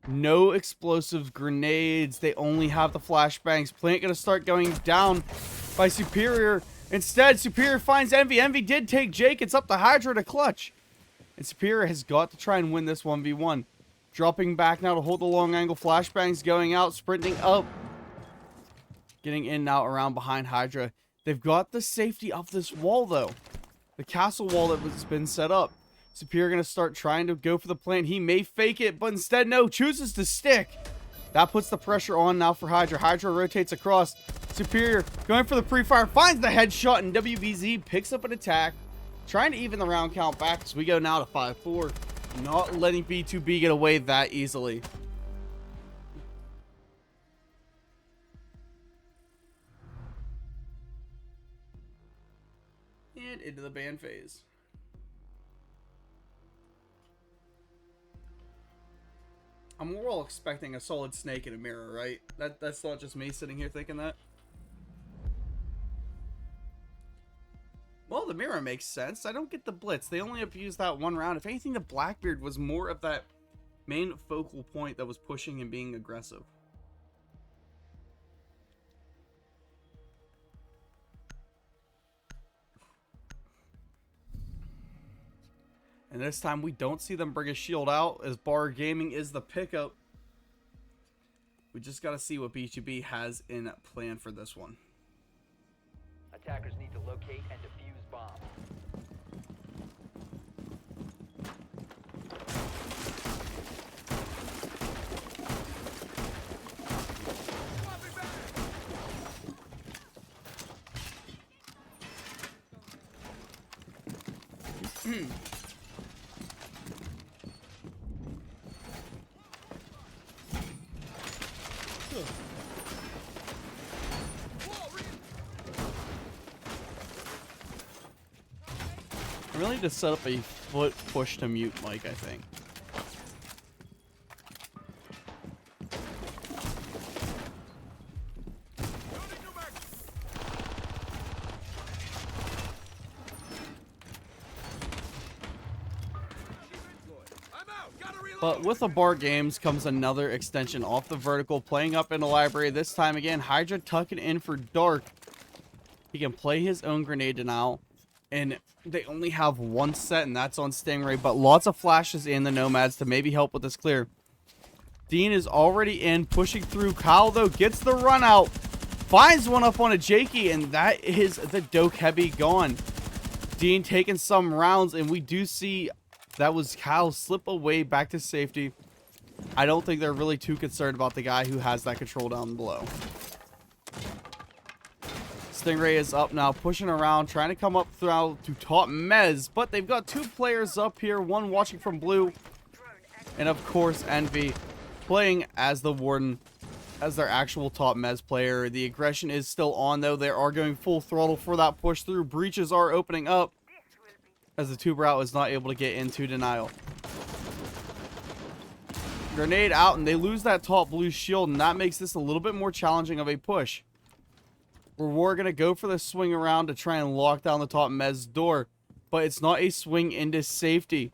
No explosive grenades. They only have the flashbangs. Plant going to start going down by Superior. Instead, Superior finds Envy. Envy did take Jake. It's up to Hydra to clutch. And Superior has got to try and win this 1v1. Dropping back now to hold the long angle. Flashbangs going out. Sprinting up. Getting in now around behind Hydra. They've got the safety of this wall, though. The castle wall that has been set up. Superior going to start trying to go for the plant. He may fake it, but instead, no. Chooses to stick. That puts the pressure on now for Hydra. Hydra rotates across. Superior going for the pre-fire. Finds the headshot, and WBZ picks up an attack. Trying to even the round count back as we go now to 5-4. Not letting B2B get away that easily. And into the ban phase. I'm more all expecting a solid snake in a mirror, right? That's not just me sitting here thinking that. Well, the mirror makes sense. I don't get the blitz. They only abused that one round. If anything, the Blackbeard was more of that main focal point that was pushing and being aggressive. And this time we don't see them bring a shield out as Bar Gaming is the pickup. We just got to see what B2B has in plan for this one. Attackers need to locate and defuse bombs. I really need to set up a foot push to mute mic, I think. But with the Bar Games comes another extension off the vertical, playing up in the library. This time again, Hydra tucking in for Dark. He can play his own grenade denial. And they only have one set, and that's on Stingray. But lots of flashes in the Nomads to maybe help with this clear. Dean is already in, pushing through. Kyle, though, gets the run out. Finds one up on a Jakey, and that is the Doke Heavy gone. Dean taking some rounds, and we do see that was Kyle slip away back to safety. I don't think they're really too concerned about the guy who has that control down below. Stingray is up now, pushing around, trying to come up through to top Mez, but they've got two players up here, one watching from blue, and of course Envy playing as the Warden, as their actual top Mez player. The aggression is still on, though. They are going full throttle for that push through. Breaches are opening up as the tuber out is not able to get into denial. Grenade out, and they lose that top blue shield, and that makes this a little bit more challenging of a push. We're going to go for the swing around to try and lock down the top Mez door, but it's not a swing into safety.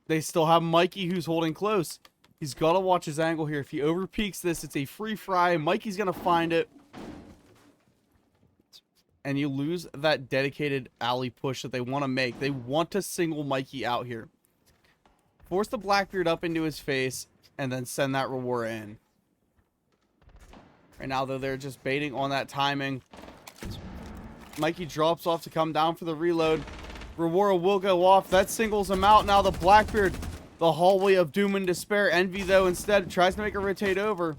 They still have Mikey who's holding close. He's got to watch his angle here. If he overpeaks this, it's a free fry. Mikey's going to find it. and you lose that dedicated alley push that they want to make. They want to single Mikey out here. Force the Blackbeard up into his face, and then send that Rewara in. Right now, though, they're just baiting on that timing. Mikey drops off to come down for the reload. Rewara will go off. That singles him out. Now the Blackbeard, the hallway of doom and despair. Envy, though, instead tries to make a rotate over.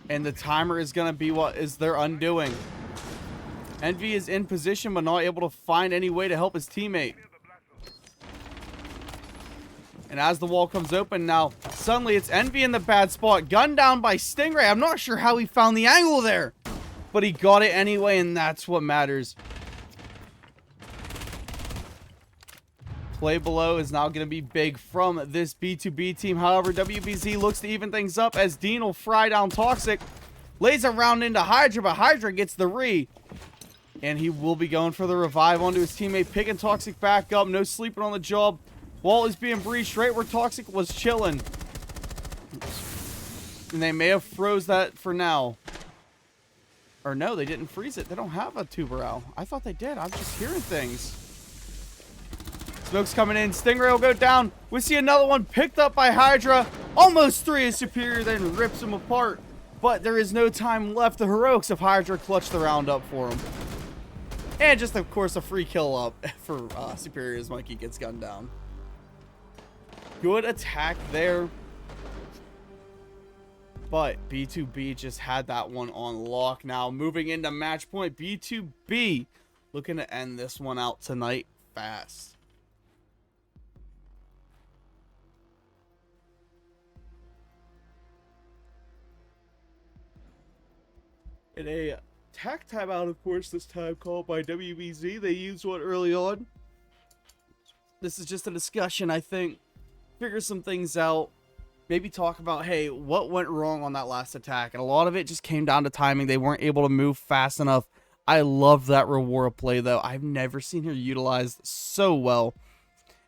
And the timer is going to be what is their undoing. Envy is in position, but not able to find any way to help his teammate. And as the wall comes open now, suddenly it's Envy in the bad spot. Gunned down by Stingray. I'm not sure how he found the angle there, but he got it anyway, and that's what matters. Play below is now going to be big from this B2B team. However, WBZ looks to even things up as Dean will fry down Toxic. Lays a round into Hydra, but Hydra gets the re. And he will be going for the revive onto his teammate, picking Toxic back up. No sleeping on the job. Wall is being breached right where Toxic was chilling. And they may have froze that for now. Or no, they didn't freeze it. They don't have a Tuberao. I thought they did. I'm just hearing things. Smoke's coming in. Stingray will go down. We see another one picked up by Hydra. Almost 3 is superior, then rips him apart. But there is no time left. The heroics of Hydra clutch the round up for him. And just, of course, a free kill up for Superior as Mikey gets gunned down. Good attack there. But B2B just had that one on lock. Now moving into match point, B2B looking to end this one out tonight fast. In a tack timeout, of course, this time called by WBZ. They used one early on. This is just a discussion, I think. Figure some things out. Maybe talk about, hey, what went wrong on that last attack? And a lot of it just came down to timing. They weren't able to move fast enough. I love that Rewara play, though. I've never seen her utilized so well.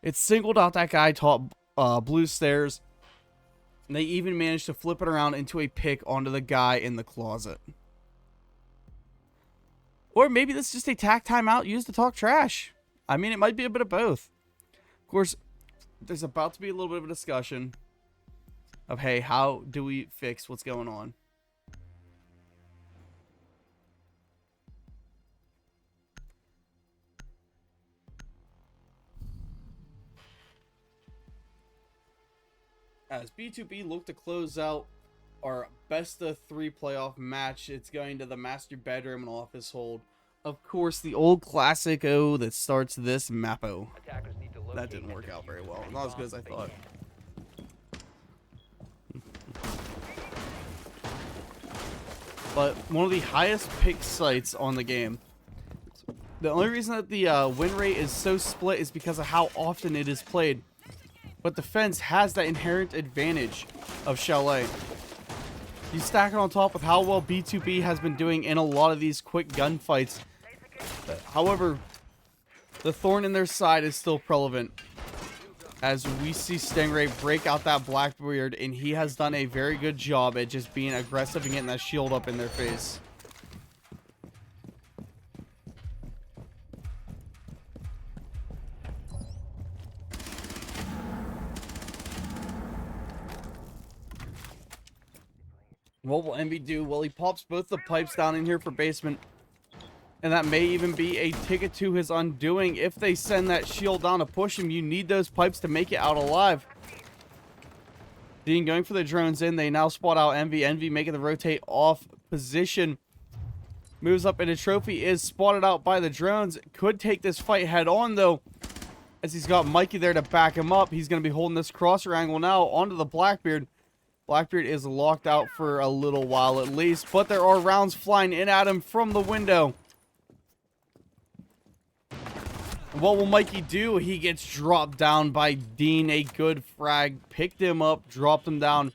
It singled out that guy top blue stairs. And they even managed to flip it around into a pick onto the guy in the closet. Or maybe this is just a tack timeout used to talk trash. I mean, it might be a bit of both. Of course, there's about to be a little bit of a discussion of, hey, how do we fix what's going on? As B2B look to close out our best of 3 playoff match, it's going to the master bedroom and office hold. Of course, the old classic O that starts this Mappo. That didn't work out very well. Not as good as I thought. But one of the highest pick sites on the game. The only reason that the win rate is so split is because of how often it is played. But defense has that inherent advantage of Chalet. You stack it on top with how well B2B has been doing in a lot of these quick gunfights. However, the thorn in their side is still prevalent. As we see Stingray break out that Blackbeard, and he has done a very good job at just being aggressive and getting that shield up in their face. What will Envy do? Well, he pops both the pipes down in here for basement. And that may even be a ticket to his undoing. If they send that shield down to push him, you need those pipes to make it out alive. Dean going for the drones in. They now spot out Envy. Envy making the rotate off position. Moves up into Trophy. Is spotted out by the drones. Could take this fight head on, though. As he's got Mikey there to back him up. He's going to be holding this crosser angle now onto the Blackbeard. Blackbeard is locked out for a little while at least. But there are rounds flying in at him from the window. What will Mikey do? He gets dropped down by Dean. A good frag. Picked him up. Dropped him down.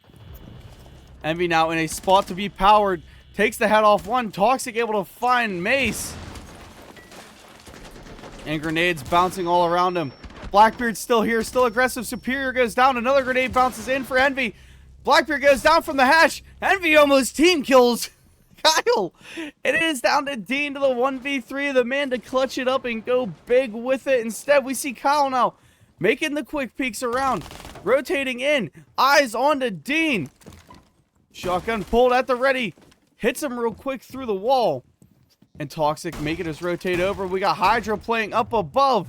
Envy now in a spot to be powered. Takes the head off one. Toxic able to find Mace. And grenades bouncing all around him. Blackbeard's still here. Still aggressive. Superior goes down. Another grenade bounces in for Envy. Blackbeard goes down from the hatch. Envy almost team kills. Kyle. And it is down to Dean to the 1v3, the man to clutch it up and go big with it. Instead, we see Kyle now making the quick peeks around, rotating in, eyes on to Dean. Shotgun pulled at the ready, hits him real quick through the wall. And Toxic making us rotate over. We got Hydra playing up above.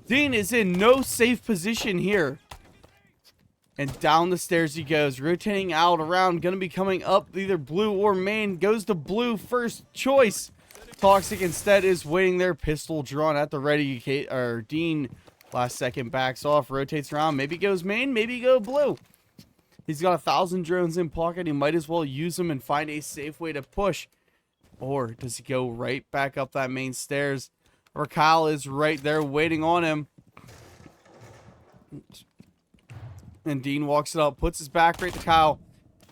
Dean is in no safe position here. And down the stairs he goes, rotating out around, gonna be coming up either blue or main. Goes to blue first choice. Toxic instead is waiting there, pistol drawn at the ready. Dean last second backs off, rotates around, maybe goes main, maybe go blue. He's got 1,000 drones in pocket. He might as well use them and find a safe way to push. Or does he go right back up that main stairs? Or Kyle is right there waiting on him. And Dean walks it up, puts his back right to Kyle.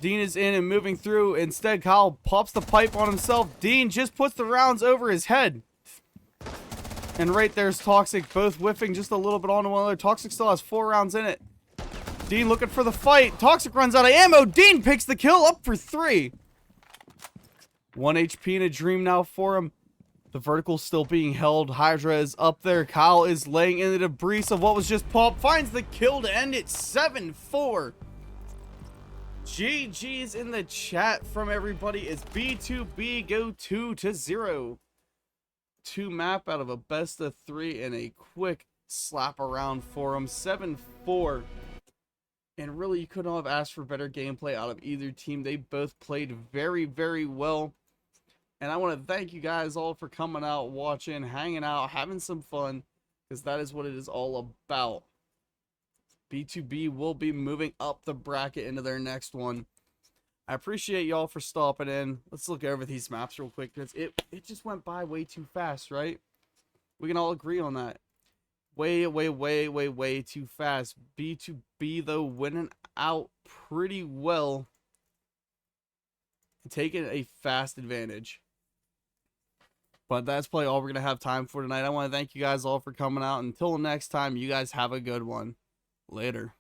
Dean is in and moving through. Instead, Kyle pops the pipe on himself. Dean just puts the rounds over his head. And right there's Toxic, both whiffing just a little bit onto one another. Toxic still has 4 rounds in it. Dean looking for the fight. Toxic runs out of ammo. Dean picks the kill, up for 3. 1 HP and a dream now for him. The vertical's still being held. Hydra is up there. Kyle is laying in the debris of what was just popped. Finds the kill to end it. 7-4. GG's in the chat from everybody. As B2B go 2-0. 2 map out of a best of 3 and a quick slap around for him. 7-4. And really, you couldn't have asked for better gameplay out of either team. They both played very, very well. And I want to thank you guys all for coming out, watching, hanging out, having some fun, because that is what it is all about. B2B will be moving up the bracket into their next one. I appreciate y'all for stopping in. Let's look over these maps real quick, because it just went by way too fast, right? We can all agree on that. Way too fast. B2B, though, winning out pretty well. Taking a fast advantage. But that's probably all we're going to have time for tonight. I want to thank you guys all for coming out. Until next time, you guys have a good one. Later.